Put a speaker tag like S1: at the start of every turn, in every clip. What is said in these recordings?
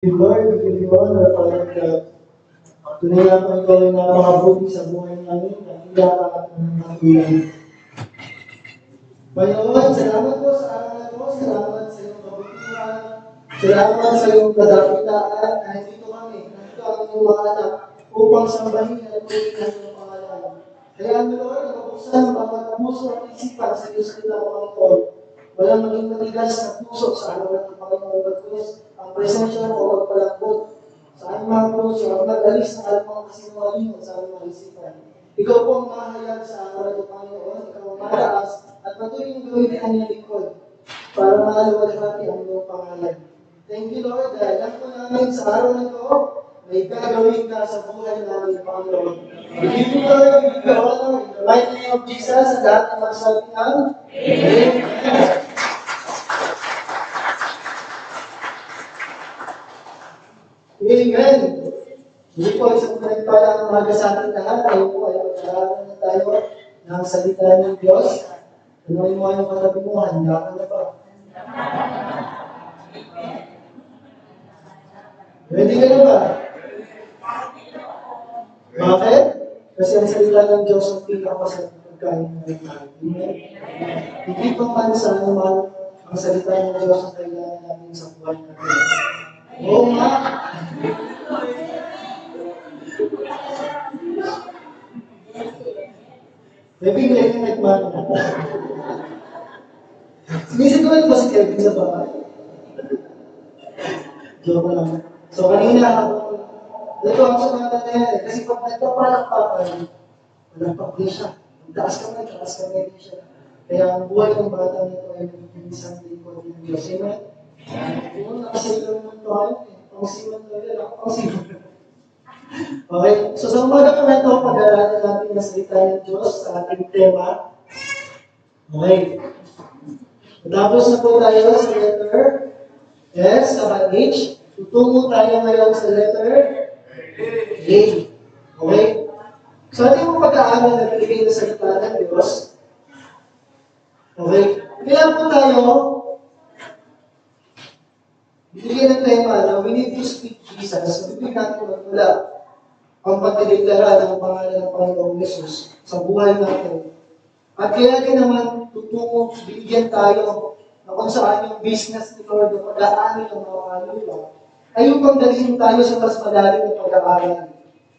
S1: Lord, we give you honor, Father God. Tunay na po ikaw ay napakabuti sa buhay namin at hila ka at nananagulan. Panginoon, salamat po sa araw na ito. Salamat sa iyong kabutihan. Salamat sa iyong kadakitaan. Kahit dito kami, nandito ang iyong mga anak upang sambahin at tuwing ang iyong pangalan. Kaya ang Lord, mabuksan ang mga puso at isipan sa iyong salita, Panginoon. Walang maging matigas na puso sa araw na ito, Panginoon. Bagkus, ang presensya mo magpalakbot sa aming mga puso at mag-alis ng alam mga kasinungalingan sa aming mga isipan. Ikaw po ang mahayag sa araw na ito, Panginoon. Ikaw ang mataas at patuloy yung gawin ang iyong lingkod para maluwalhati ang iyong pangalan. Thank you, Lord, dahil alam po namin sa araw na ito, may gagawin ka sa buhay namin, Panginoon. We give you glory, we give you honor, in the mighty name of Jesus, sa lahat ng magsabi ng Amen. Amen. Hindi po isang pinagpalang umaga sa ating lahat. Tayo po ay mag-aaral na tayo ng salita ng Diyos. Tanungin mo yung katabi mo, handa ka na ba? Ready ka na ba? Bakit? Kasi ang salita ng Diyos ang pinakasarap ng pagkain ng tayo. Amen? Hindi pa man sa naman ang salita ng Diyos ang kailangan natin sa buhay natin. Oo nga. Maybe ngayon nagmano na. Sinisiguan ba si Kevin sa bahay? Joke lang. So kanina, ito ang sumata na yan. Kasi pag nagpapalakpakan, malakpak din siya. Taas ka din siya. Kaya ang buhay ng bata nito ay isang lingkod ng Diyos. Amen? Kung nakasilang ng tayo, pangsiman talaga, pangsiman. Okay, so sa umaga pa na ito, pag-aaralan natin ang salita ng Diyos sa ating tema. Okay. Tapos na po tayo sa letter S, sa H. Tutungo tayo ngayon sa letter A. Okay? So ating mga pag-aaral na pinigay na salita ng Diyos. Okay? Kaya po tayo, binigyan ng tema na we need to speak Jesus. Bibig natin magmula ang pagdideklara ng pangalan ng Panginoong Yesus sa buhay natin. At kaya din naman tutungo, bigyan tayo na kung saan yung business ni Lord na pag-aaral ng mga kaluluwa ay upang dalhin tayo sa mas malalim na pag-aaral.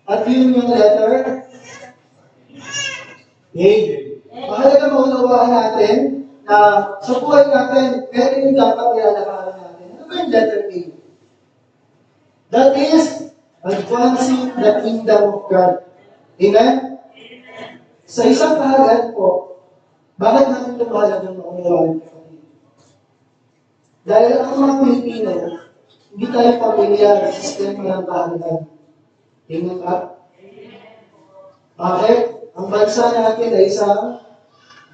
S1: At yun yung letter A. Mahalaga maunawaan natin na sa buhay natin, meron yung dapat ilalakaran natin. Ano ba yung letter A? That is advancing the kingdom of God. Amen? Sa isang kahalagan po, bakit natin ito mahalagang maunawaan? Dahil ang mga Pilipino, hindi tayo pamilyar sa sistema ng kahalagan. Tingnan ka? Bakit? Ang bansa natin ay isang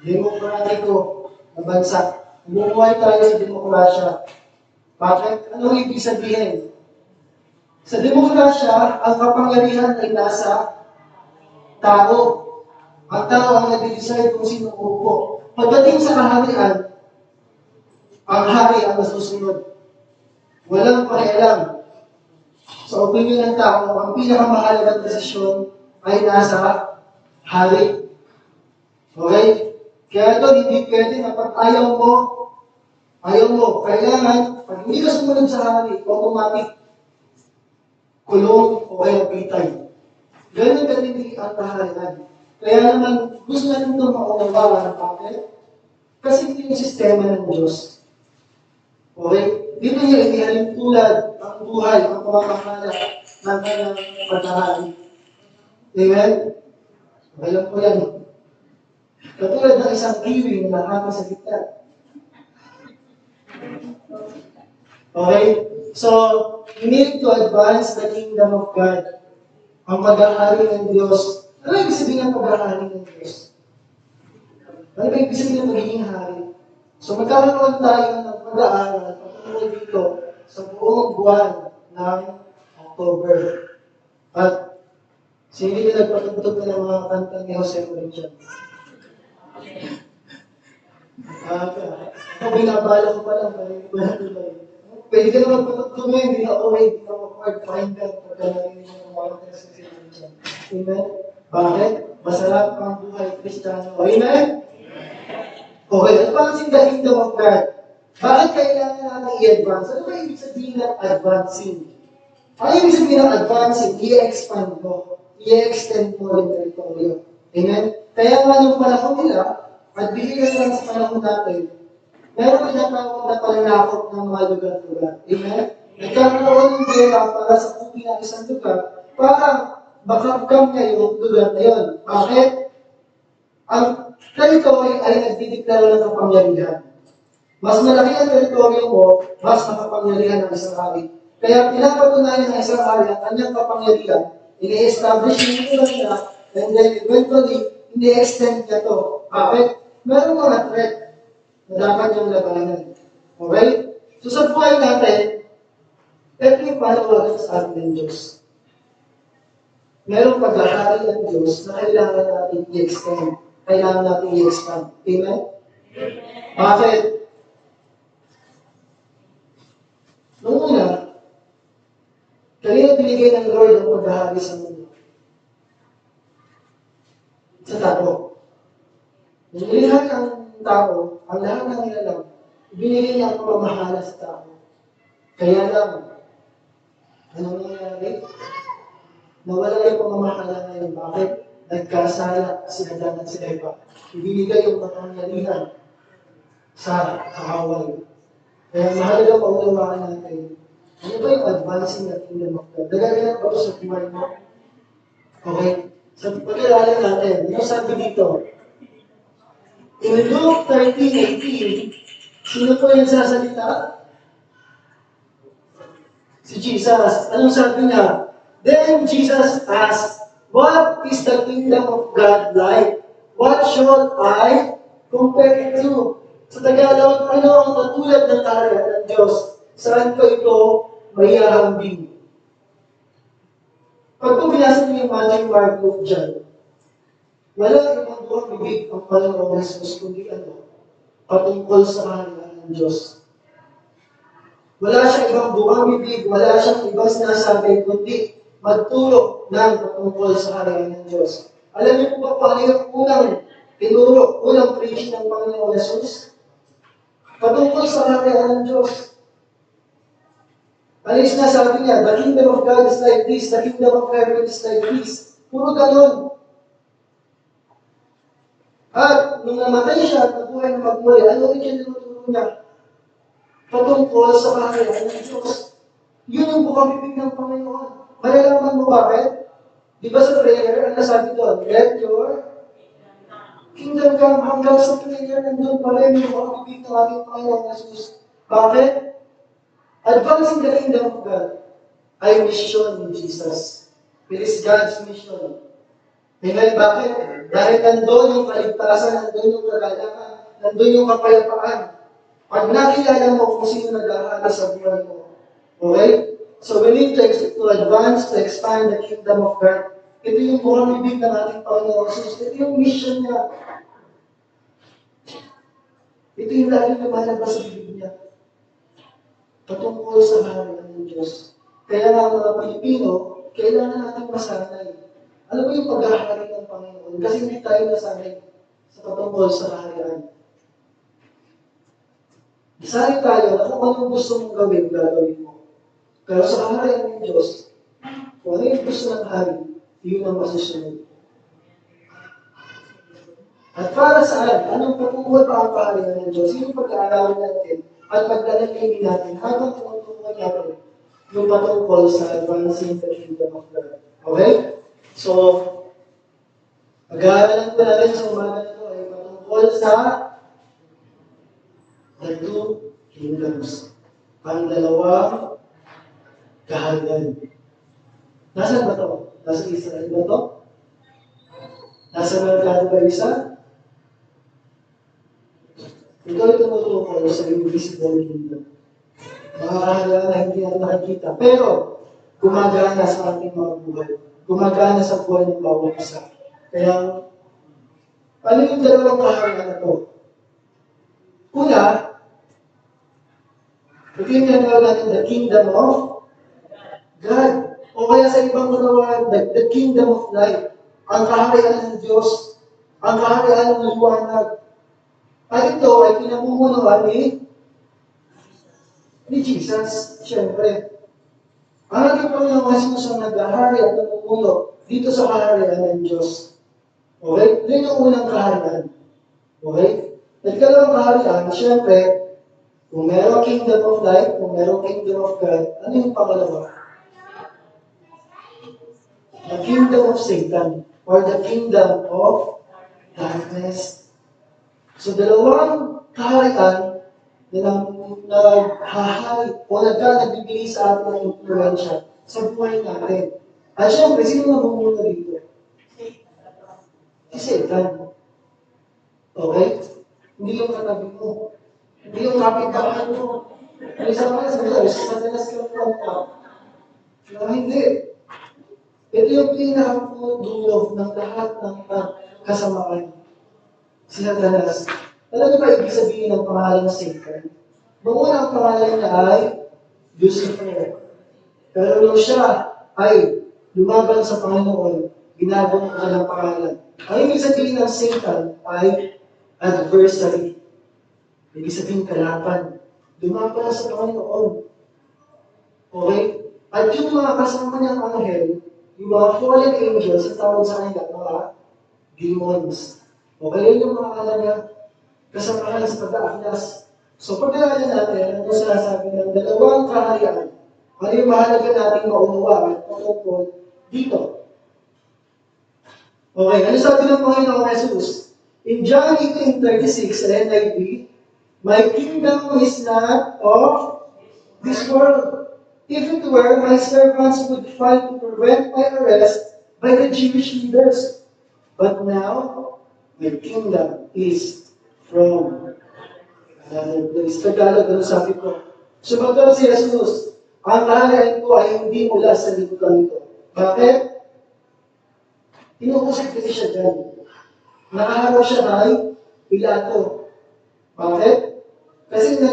S1: demokratiko na bansa. Bumuhay tayo sa demokrasya. Bakit? Anong ibig sabihin? Sa demokrasya, ang kapangyarihan ay nasa tao. Ang tao ang nag-decide kung sino uupo. Pagdating sa kaharian, ang hari ang nasusunod. Walang pakialam. Sa opinion ng tao, ang pinakamahalagang desisyon ay nasa hari. Okay? Kaya ito, hindi pwede na pag ayaw mo, kailangan, pag hindi ka sumunod sa hari, automatic, kulong o kaya pitay. Ganun din ang kaharian. Kaya naman, gusto natin ito maunawahan ng bakit? Kasi ito yung sistema ng Diyos. Okay? Dito niya inihalin tulad ang buhay, ang pamamahala ng kanyang pagkahari. Amen? Alam ko yan. Katulad ng isang kiwi na nakaka sa gitna. Okay? So, we need to advance the kingdom of God. Ang pag-ahari ng Diyos. Ano ibig sabihin ng pag-ahari ng Diyos? Ano ibig sabihin ng magiging hari? So, magkakaroon tayo ng pag-aaral patungkol dito sa buong buwan ng October. At sino na nagpatugtog na ng mga kanta ni Jose Corinthian? Ako binabala ko pa lang, pero hindi ko na tuloy. Pwede ka naman patutulog ngayon, hindi na okay, hindi na awkward, pakinggan pagka narinig mo ng mga testimony dyan. Amen? Bakit? Masarap ang buhay Kristiyano. Amen? Okay, advancing the kingdom of God. Bakit kailangan natin i-advance? Ano ba ibig sabihin ng advancing? Ano ibig sabihin ng advancing? I-expand mo. I-extend mo yung teritoryo. Amen? Kaya nga nung panahon nila, at bigyan lang sa panahon natin, meron tinatawag na pananakot ng mga lugar-lugar. Amen? Nagkakaroon ng gera para sa kupi ng isang lugar para makapkam niya yung lugar na yun. Bakit? Ang teritoryo ay nagdideklara ng kapangyarihan. Mas malaki ang teritoryo mo, mas makapangyarihan ang isang hari. Kaya pinapatunayan ng isang hari ang kanyang kapangyarihan, ini-establish yung lugar niya, and then eventually, ini-extend niya to. Bakit? Meron mga threat na dapat yung labanan. Okay? So sa buhay natin, ito yung panawagan sa atin ng Diyos. Merong paghahari ng Diyos na kailangan natin i-extend. Kailangan natin i-expand. Amen? Bakit? Noong una, kanina binigay ng Lord ang paghahari sa mundo. Sa tao. Nung nilihan ang tao, ang lahat ng nilalang, binigay niya ang pamamahala sa tao. Kaya lang, anong nangyayari? Nawala yung pamamahala ngayon. Bakit? Nagkasala si Adan at si Eva. Ibinigay yung kapangyarihan sa kaaway. Kaya mahalaga paunawaan natin, ano ba yung advancing na kingdom of God? Nagaganap ba ito sa buhay mo? Okay? So, pag-alalan natin, ano sabi dito? In Luke 13:18, sino po yung sasalita? Si Jesus. Anong sabi niya? Then Jesus asked, what is the kingdom of God like? What shall I compare it to? Sa Tagalog, ano ang katulad ng kaharian ng Diyos? Saan ko ito maihahambing? Pag binasa niyo yung Matthew, Mark, Luke, John, wala ibang buwang bibig ang Panginoong Jesus kundi patungkol sa kaharian ng Diyos. Wala siyang ibang buwang bibig, wala siyang ibang sinasabi kundi magturo ng patungkol sa kaharian ng Diyos. Alam niyo po ba paano yung unang preach ng Panginoong Jesus? Patungkol sa kaharian ng Diyos. Ano yung sinasabi niya? The kingdom of God is like this, the kingdom of heaven is like this. Puro ganun. At nung namatay siya at nabuhay na magmuli, ano rin siya tinuturo niya? Patungkol sa kaharian ng Diyos. Yun yung bukang bibig ng Panginoon. Malalaman mo bakit? Di ba sa prayer, ano sabi doon? Let your kingdom come. Hanggang sa prayer, nandun pa rin yung bukang bibig ng ating Panginoon Jesus. Bakit? Advancing the kingdom of God ay mission ni Jesus. It is God's mission. Amen? Bakit? Dahil nandun yung kaligtasan, nandun yung kagalakan, nandun yung kapayapaan. Pag nakilala mo kung sino nag-aaral sa buhay mo. Okay? So we need to advance, to expand the kingdom of God. Ito yung bukang bibig ng ating Panginoon Jesus. Ito yung mission niya. Ito yung lagi lumalabas sa bibig niya. Patungkol sa kaharian ng Diyos. Kaya nga mga Pilipino, kailangan natin masanay. Ano ba yung paghahari ng Panginoon? Kasi hindi tayo nasanay sa patungkol sa kaharian. Sanay tayo na kung anong gusto mong gawin, gagawin mo. Pero sa kaharian ng Diyos, kung ano yung gusto ng hari, yun ang masusunod. At para saan? Anong patungkol pa ang kaharian ng Diyos? Yung pag-aaralan natin at paglalagay natin habang tinutulungan natin yung patungkol sa advancing the kingdom of God. Okay? So, pag-aaralan ko natin sa umaga na ito ay patungkol sa the two kingdoms. Ang dalawang kaharian. Nasaan ba ito? Nasa Israel ba ito? Nasa Mercado ba isa? Ito ay tumutulong sa invisible kingdom. Mga kaharian na hindi natin nakikita. Pero, gumagana sa ating mga buhay. Gumagana sa buhay ng bawat isa. Kaya, ano yung dalawang kaharian na ito? Una, Ito yung tinatawag natin, the kingdom of God. O kaya sa ibang katawan, the kingdom of light. Ang kaharian ng Diyos. Ang kaharian ng liwanag. At ito ay pinamumunuan ni Jesus, siyempre. Ang ating Panginoong Jesus ang naghahari at namumuno dito sa kaharian ng Diyos. Okay? Ito yung unang kaharian. Okay? At kalawang kaharian, siyempre, kung merong kingdom of light, kung merong kingdom of God, ano yung pangalawa? The kingdom of Satan, or the kingdom of darkness. So, dalawang kaharian na naghahari o nagbibigay sa atin ng influensya sa buhay natin. At syempre, sino namumuno dito? Si Satan. Okay? Hindi yung katabi mo. Hindi yung kapitbahay mo. May sama na sabi sa madalas ka ka. Hindi. Ito yung pinakapudulo ng lahat ng kasamaan. Si Satanas. Alam niyo ba ibig sabihin ng pangalan ng Satan? Noong ang pangalan niya ay Lucifer. Pero nung siya ay lumaban sa Panginoon, ginagawa niya ng pangalan. Ang ibig sabihin ng Satan ay adversary. Ibig sabihin kalaban. Lumaban sa Panginoon. Okay? At yung mga kasama niyang anghel, yung mga fallen angels, ang tawag sa kanila, mga demons. Okay, yun yung mga alam niya, kasama sa pag-aaklas. So, pag-aaralan natin, ano sinasabi ng dalawang kaharian, ano yung mahalaga nating maunawaan tungkol dito. Okay, ano sabi ng Panginoong Jesus? In John 18:36, NIV, my kingdom is not of this world. If it were, my servants would fight to prevent my arrest by the Jewish leaders. But now, my kingdom is from another place. Tagalog, ano sabi ko? Sumagot si Jesus, ang kaharian ko ay hindi mula sa liputan ito. Bakit? Inuusap kasi siya dyan. Nakaharap siya kay Pilato. Bakit? Kasi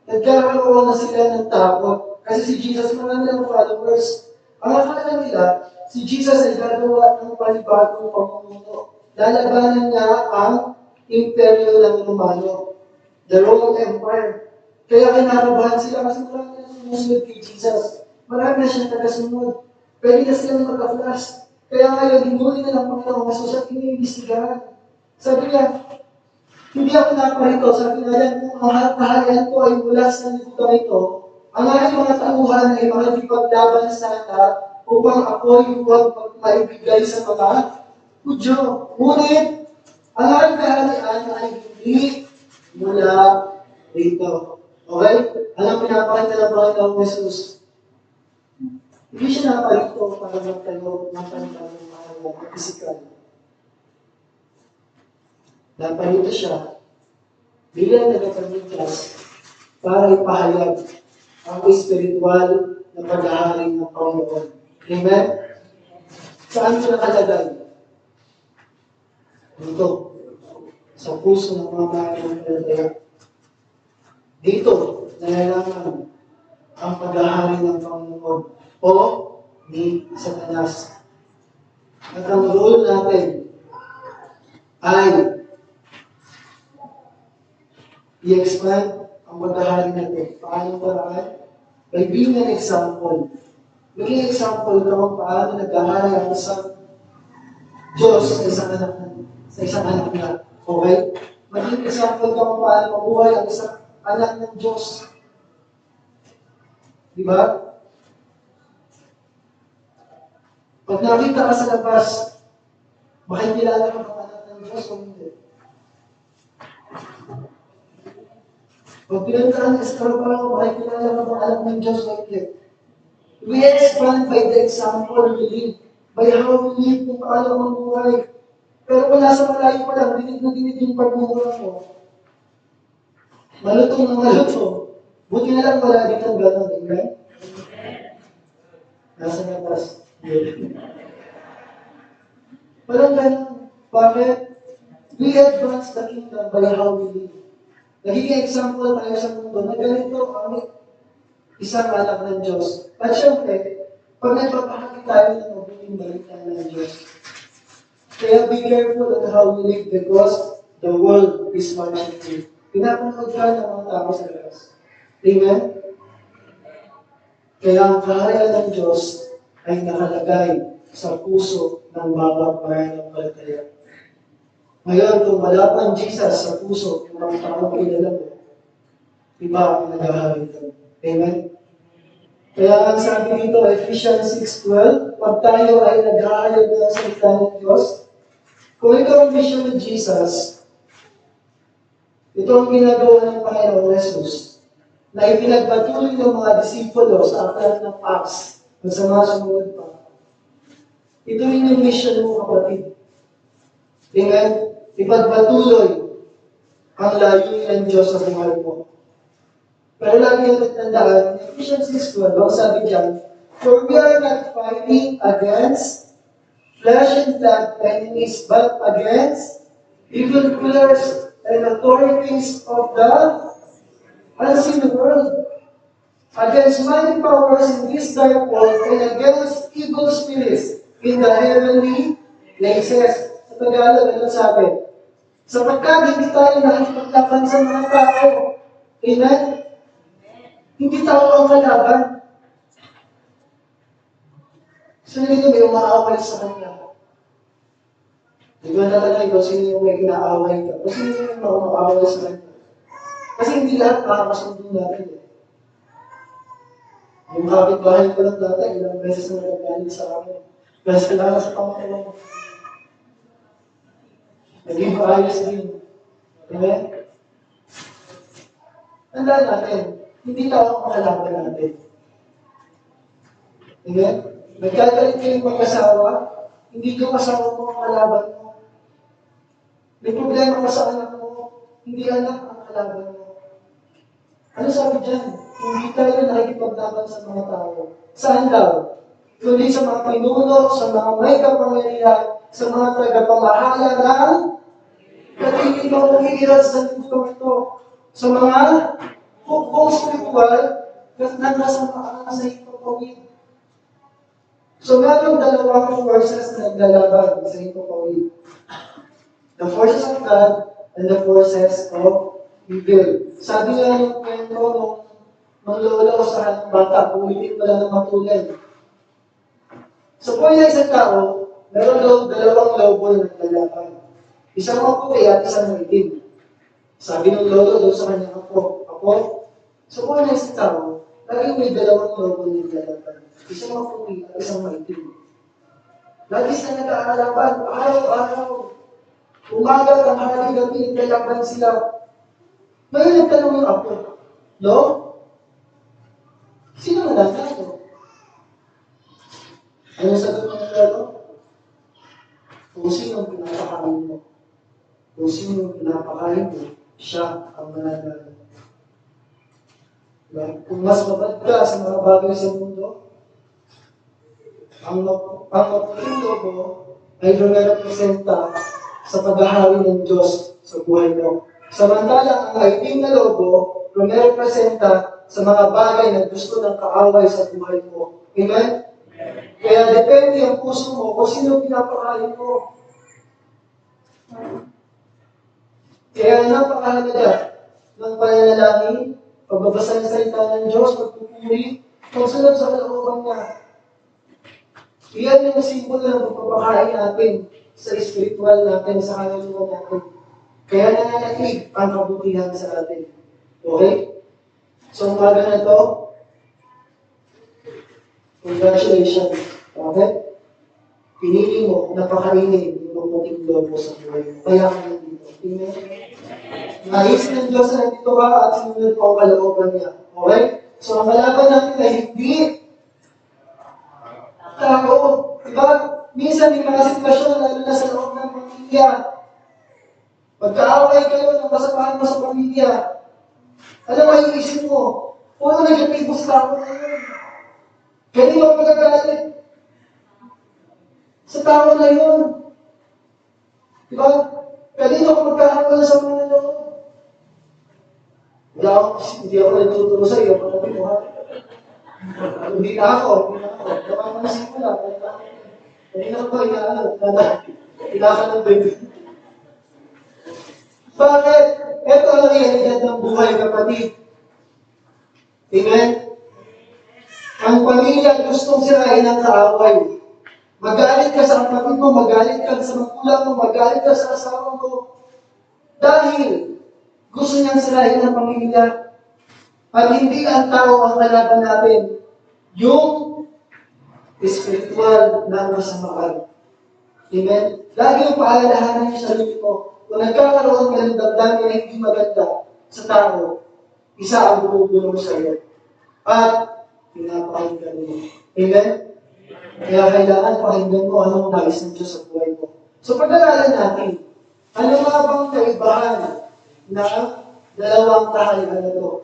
S1: nagkakaroon na sila ng takot. Kasi si Jesus, marami ng followers. Ang akala nila, si Jesus ay gagawa ng panibagong pamumuno. Lalabanan niya ang imperyo ng Romano, the Roman Empire. Kaya kinakabahan sila kasi marami na sumusunod kay Jesus. Marami na siyang tagasunod. Pwede na silang magka-flash. Kaya ngayon, hinuli na ng Panginoon Jesus at iniimbestigahan. Sabi niya, hindi ako naparito. Sabi nga yan, kung ang kaharian ko ay mula sa liputan ito, ang aking mga tauhan ay makikipaglaban sana upang ako yung huwag maibigay sa mga Hudyo. Ngunit, ang aking kaharian ay hindi mula rito. Okay? Alam pinapakita ng Panginoong Jesus. Hindi siya naparito para magtayo ng panibagong mahalaga physical. Naparito siya bilang tagapagligtas para ipahayag ang espiritual na pag-aaring ng Panginoon. Amen? Saan ito nakalagay? Dito. Sa puso ng mga mananampalataya. Dito, nalalaman ang pag-aaring ng Panginoon o ni Satanas. At ang role natin ay i-expand ang pag-aaring natin. Paano paraan? By being an example. Maging example ka kung paano nag-aaral ang isang Diyos sa isang anak niya. Okay? Maging example ka kung paano mabuhay ang isang anak ng Diyos. Di ba? Pag nakita ka sa labas, makikilala ka ng anak ng Diyos o hindi? Pag pinagkaan ka sa trabaho, makikilala ka ng anak ng Diyos o hindi? We expand by the example we live, by how we live kung paano mabuhay. Pero kung nasa malayo pa lang, dinig na dinig yung pagmumura mo. Malutong na malutong. Buti na lang wala dito ang gano'n, amen? Nasa labas. Walang gano'n. Bakit? We advance the kingdom by how we live. Nagiging example tayo sa mundo na ganito isang anak ng Diyos. At syempre, pag nagpapahagi tayo ng mabuting balita ng Diyos, kaya be careful on how we live because the world is watching you. Pinapanood ka ng mga tao sa Diyos. Amen? Kaya ang kaharian ng Diyos ay nakalagay sa puso ng bawat mananampalataya. Ngayon, kung wala pang Jesus sa puso ng mga taong kilala mo, iba ang naghahari doon. Amen? Kaya ang sabi dito, Ephesians 6:12, pag tayo ay naghahayag ng salita ng Diyos, kung ikaw ang mission ng Jesus, ito ang ginagawa ng Panginoon Jesus, na ipinagpatuloy ng mga disipulo sa aklat ng Acts, at sa mga sumunod pa. Ito rin yung mission mo, kapatid. Amen? Ipagpatuloy ang layunin ng Diyos sa buhay mo. Pero lagi natin tandaan, Ephesians 6:12, ang sabi diyan, for we are not fighting against flesh and blood enemies, but against evil rulers and authorities of the unseen world, against mighty powers in this dark world, and against evil spirits in the heavenly places. Sa Tagalog, ano sabi? Sapagkat hindi tayo nakikipaglaban sa mga tao. Amen? Hindi tao ang kalaban. So, hindi may umaaway sa kanya. Di ba natalagay ko, sino yung may inaaway ka? O sino yung umaaway sa kanya? Kasi hindi lahat makakasundo natin. Yung kapitbahay ko lang dati, ilang beses na nagagalit sa amin. Kasi lang sa pangalawa. Naging maayos din. Amen? Tandaan natin, hindi tao ang kalaban natin. Amen? Nagkagalit kayong mag-asawa, hindi yung asawa mo ang kalaban mo. May problema ka sa anak mo, hindi anak ang kalaban mo. Ano sabi dyan? Hindi tayo nakikipaglaban sa mga tao. Saan daw? Kundi sa mga pinuno, sa mga may kapangyarihan, sa mga tagapamahala ng katitibang umiiral sa mundo ito. Sa mga hukbong spiritual, na nasa mga sa hipokawid. So, merong dalawang forces na naglalaban sa hipokawid. The forces of God and the forces of evil. Sabi nga yung kwento nung lolo ko sa aking bata, ulitin pala ng matulan. Sa buhay ng isang tao, meron dalawang lobo na naglalaban. Isang maputi at isang maitim. Sabi ng lolo doon sa kanyang ako, sa buhay ng isang tao, laging may dalawang lobo na naglalaban. Isang maputi at isang maitim. Lagi sila nag-aalaban, araw-araw. Umaga, tanghali, gabi, naglalaban sila. Ngayon nagtanong yung apo, no? Sino nanalo? Ano sagot ng lolo? Kung sino ang pinapakain mo. Kung sino ang pinapakain mo, siya ang mananalo. Kung mas mabad ka sa mga bagay sa mundo, ang maputing lobo ay rumerepresenta sa paghahari ng Diyos sa buhay mo. Samantalang ang maitim na lobo rumerepresenta sa mga bagay na gusto ng kaaway sa buhay mo. Amen? Kaya depende ang puso mo kung sino pinapakain mo. Kaya napakahalaga ng pananalangin, pagbabasa ng salita ng Diyos, pagpupuri, pagsunod sa kalooban niya. Iyan yung simbolo ng pagpapakain natin sa spiritual natin, sa kaluluwa natin. Kaya nananatig ang kabutihan sa atin. Okay? So, umaga na ito, congratulations. Okay? Pinili mo, napakainin yung mabuting lobo sa buhay mo. Kaya ka nandito. Amen? Nais ng Diyos na nandito ka at sinunod ko ang kalooban niya. Okay? So, ang kalaban natin ay hindi tao. Diba? Minsan may mga sitwasyon, lalo na sa loob ng pamilya. Pagkaaway kayo ng kasapahan mo sa pamilya, alam mo, iisip mo, puro nag-Facebook sa tao na yun. Ganun mo magagalit sa tao na yun. Diba? Kanino ako magkakaroon sa mga loob? Hindi ako nagtuturo sa iyo, pagkabi mo ha. Hindi na ako. Napapansin ko lang. Kanina ko inaano ng baby. Bakit? Ito ang realidad ng buhay, kapatid. Amen? Ang pamilya gustong sirain ang kaaway. Magalit ka sa kapatid mo, magalit ka sa magulang mo, magalit ka sa asawa mo. Dahil gusto niyang sirain ang pamilya. At hindi ang tao ang kalaban natin. Yung spiritual na kasamaan. Amen? Lagi yung paalalahanan yung sarili mo. Kung nagkakaroon ka ng damdamin na hindi maganda sa tao, isa ang bumubulong sa iyo. At pinapakinggan mo. Amen? Kaya kailangan pakinggan mo anong nais ng Diyos sa buhay mo. So pag-aralan natin, ano nga bang kaibahan na dalawang kaharian na ito?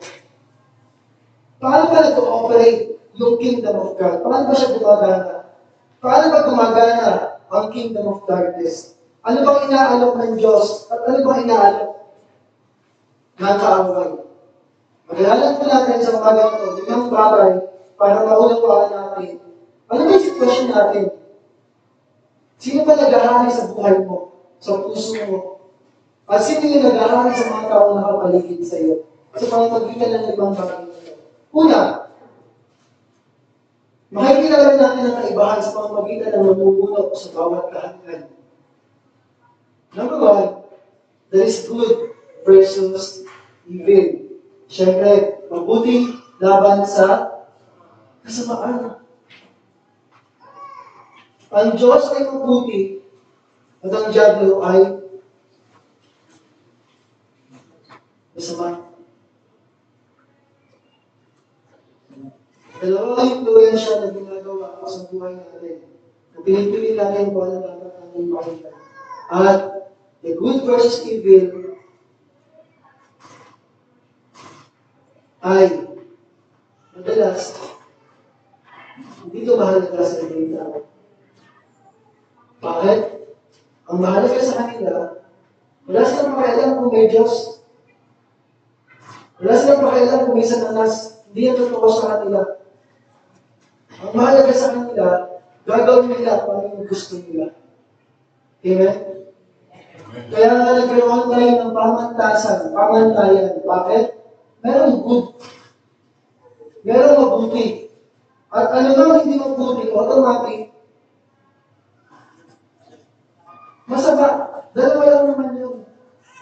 S1: Paano ba nag-operate yung kingdom of God? Paano ba siya gumagana? Paano ba gumagana ang kingdom of darkness? Ano bang inaalok ng Diyos? At ano bang inaalok ng kaaway? Mag-aralan po natin sa umaga ito, limang bagay para maunawaan natin. Ano ba yung sitwasyon natin? Sino ba nag-ahari sa buhay mo? Sa puso mo? At sino yung nag-ahari sa mga taong nakapaligid sa iyo? Sa pamamagitan ng limang bagay ito. Una, makikilala natin ang kaibahan sa pamamagitan ng namumuno sa bawat kaharian. Number one, there is good versus evil. Siyempre, mabuti laban sa kasamaan. Ang Diyos ay mabuti at ang diablo ay masama. Dalawang influensya na ginagawa ko sa buhay natin. Na pinipili natin kung ano dapat natin makita. At the good versus evil ay madalas hindi ito mahalaga sa ibang tao. Bakit? Ang mahalaga sa kanila, wala silang pakialam kung may Diyos. Wala silang pakialam kung may Satanas. Hindi yan totoo sa kanila. Ang mahalaga sa kanila, gagawin nila kung ano yung gusto nila. Amen? Kaya nga nagkaroon tayo ng pamantayan. Bakit? Merong good. Merong mabuti. At ano bang hindi mabuti, automatic, masama. Dalawa lang naman yun.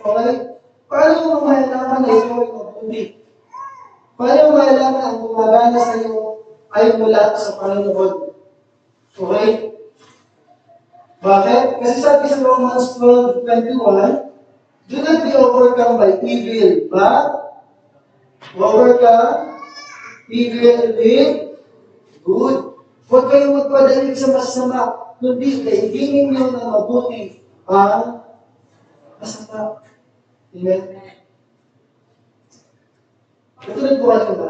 S1: Okay? Paano mo malalaman na ito ay mabuti? Paano mo malalaman ang gumagana sa iyo ay mula sa Panginoon? Okay? Bakit? Kasi sabi sa Romans 12:21, do not be overcome by evil, but overcome evil with good. Huwag kayong magpadalig sa masama, kundi kaiginin nyo na mabuti ang masama. Amen? Katulad po ano ba?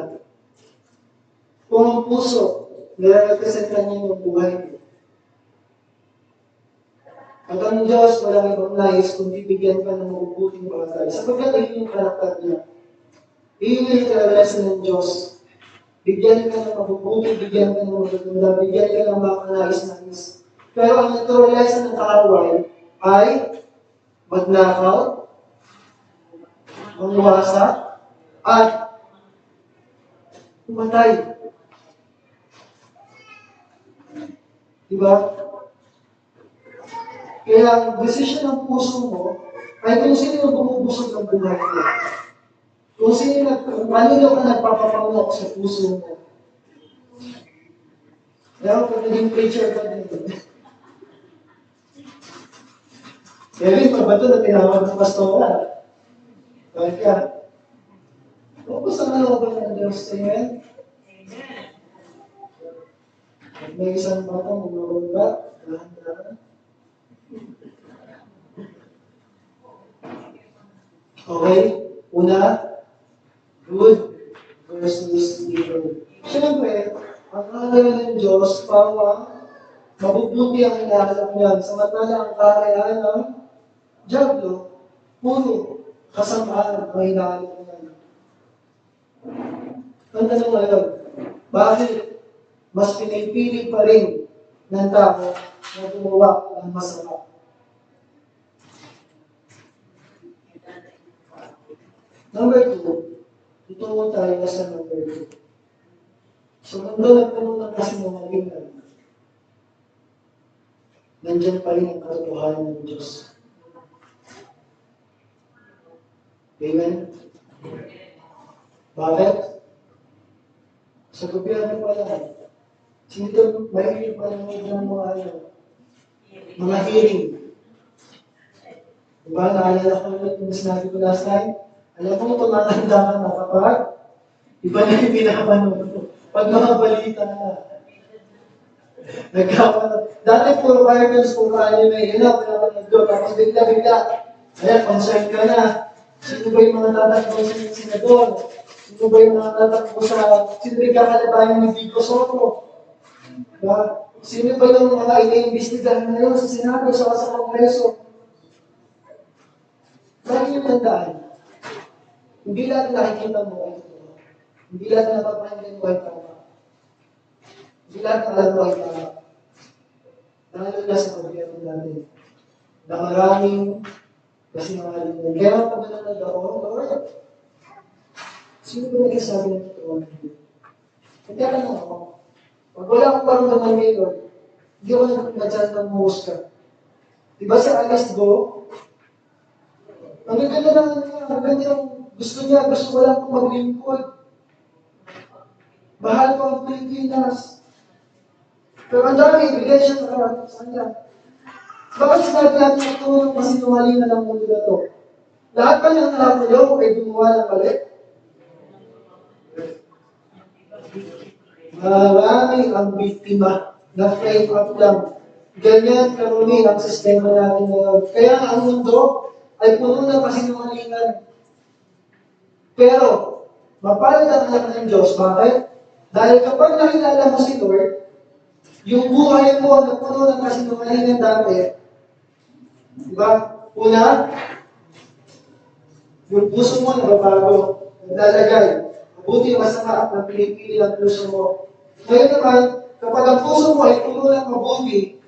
S1: Kung ang puso, nire-representan niyo yung buhay niyo. At ang Diyos, walang ibang nais kung bibigyan ka ng mabubuting bagay. Sapagkat iyon yung karakter niya. Iyon yung karanasan ng Diyos. Bigyan ka ng mabubuti, bigyan ka ng magaganda, bigyan ka ng mga nais-nais. Pero ang naturalize ng kaaway ay magnakaw, mangwasak, at pumatay. Diba? Kaya ang desisyon ng puso mo ay kung sino yung bumubusog ng buhay mo. Kung kanino ka nagpapapanglok sa puso mo. Kaya pag naging preacher ka din. Kevin, pag ba ito na tinawag ng pastora? Bakit ka? Kung sa kalooban ng Diyos, amen? At may isang bata, magmamagba, dahan-dahan. Okay? Una, good versus evil. Siyempre, ang kaharian ng Diyos, parang mabubuti ang hinahanap niyan. Samantala ang kaharian ng diablo, puro kasamaan ang hinahanap niyan. Ang tanong ngayon, Bakit? Mas pinipili pa rin ng tao na gumawa ng masama. Number 2, tutungo tayo sa number 2. Sa mundo na puno ng kasinungalingan, nandiyan pa rin ang katotohanan ng Diyos. Amen? Bakit? Sa gobyerno pa lang, sino may panonood ng mga hearing. Diba, naalala ko ulit yung sinabi ko last time, alam mo, tumatanda ka na kapag iba na yung pinapanood mo. Pag mga balita na, dati puro cartoons, puro anime, yun na, pinapanood ko. Tapos bigla-bigla, ayan, concern ka na. Sino ba yung mga tatakbo sa senador? Sino ba yung mga tatakbo sa, sino ba yung kakalabayan ni Vico Soto? Diba? Sino ba yung mga ina-imbestigahan ngayon sa Senado, sa Kongreso? Lagi yung tandaan, hindi lahat nakikita mo ay totoo. Hindi lahat na napapahinggan mo ay tama. Hindi lahat na alam mo ay tama. Lalo na sa gobyerno natin, na maraming kasinungalingan. Kaya pag nanonood ako, Lord, sino ba nagsasabi ng totoo ng Diyos? Kaya lang ako, pag wala akong paramdaman ngayon, Lord, hindi ako nagsasabi ng muhusga. Diba sa Alice Go, ang ganda lang niya, ang ganda yung gusto ko lang kong maglingkod. Mahal ko ang Pilipinas. Pero ang dami, ebidensya sa kanya. Bakit sinabi natin ito ng kasinungalingan ng mundo na ito? Lahat pa niyang nakakulong ay gumawa ng mali. Marami ang biktima na frame up lang. Ganyan karumi ang sistema natin ngayon. Kaya ang mundo ay puno ng kasinungalingan. Pero, mapalad ang anak ng Diyos. Bakit? Dahil kapag nakilala mo si Lord, yung buhay mo na puno ng kasinungalingan dati, diba? Una, yung puso mo nababago, naglalagay. Mabuti masama at napilipili ang puso mo. Ngayon naman, kapag ang puso mo ay puno ng mabuti,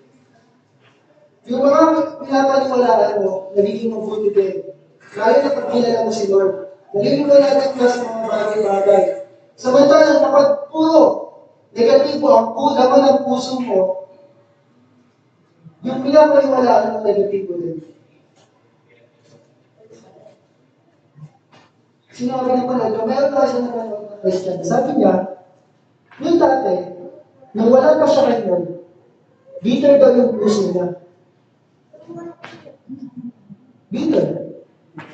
S1: yung mga pinapaniwalaan mo, nagiging mabuti din. Lalo na pag kilala mo si Lord. Nagiging malalag ka sa mga bagay-bagay. Samantalang kapag puro negatibo ang laman ng puso mo, yung pinapaniwalaan mo negatibo din. Sinabi na pala, meron na siya nagkanoon ng Christian. Sabi niya, yung dati, nang wala pa siya kay Lord, bitter daw yung puso niya. Bitter,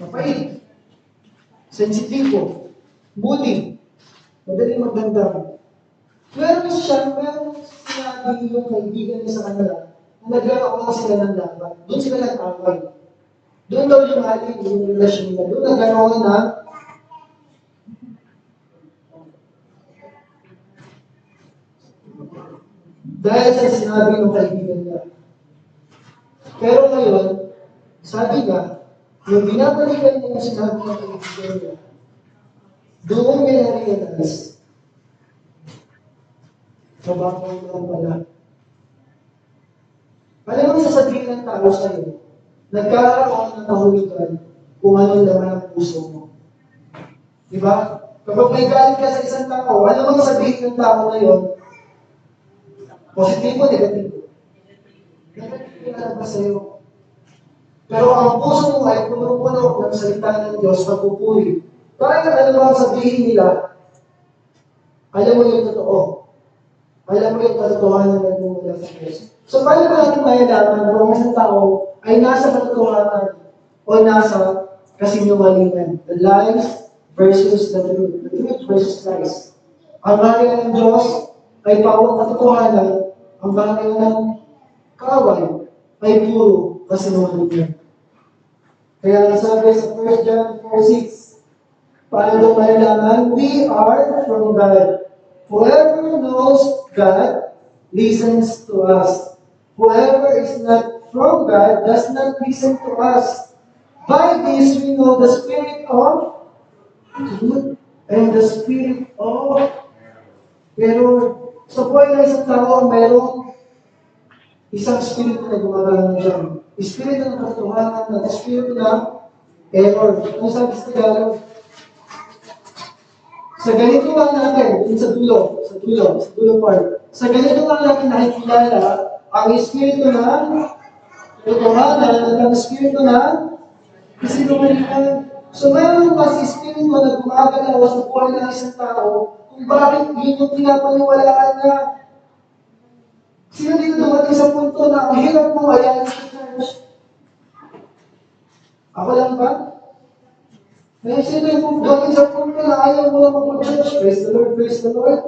S1: mapait, sensitibo, moody, madaling magdamdam. Meron sinabi yung kaibigan niya sa kanila na naglaro sila ng laban. Doon sila nag-away. Doon daw yung ating yung relasyon nila. Doon nagkaroon na dahil sa sinabi ng kaibigan niya. Pero ngayon, sabi niya, yung binabalikan niya yung sinabi ng kaibigan niya, doon niya na-realize, mababaw lang pala. Alam mo, sasabihin ng tao sa'yo, nagkakaroon ng kahulugan kung anong laman ng puso mo. Diba? Kapag may galit ka sa isang tao, ano bang sabihin ng tao na yun? Positibo, negatibo. Negatibo na lang ba sa'yo? Pero ang puso mo ay puno-puno ng salita ng Diyos, magpupuri. Kahit ano bang sabihin nila, alam mo yung totoo. Alam mo yung katotohanan na nagmumula sa Diyos. So, paano ba natin malalaman kung isang tao ay nasa katotohanan o nasa kasinungalingan? The lies versus the truth. The truth versus lies. Ang bagay ng Diyos ay pawang katotohanan, ang bagay ng kaaway ay puro kasinungalingan. Kaya sabi sa 1 John 4:6, paano ba malalaman? We are from God. Whoever knows God listens to us. Whoever is not from God does not listen to us. By this we know the spirit of truth and the spirit of Pero sa buhay ng isang tao, mayroong isang espiritu na gumagana dyan. Espiritu ng katotohanan at espiritu ng error. Kung sabi sa Tagalog, sa ganito lang natin, sa dulo part, sa ganito lang natin nakikilala ang espiritu ng katotohanan at ang espiritu ng kasinungalingan. So mayroon kasi espiritu na gumagalaw sa buhay ng isang tao kung bakit yun yung pinapaniwalaan na sino dito dumating sa punto na ang hirap mo ayayin sa church. Ako lang ba? May sino yung dumating sa punto na ayaw mo lang mag-church. Praise the Lord, praise the Lord.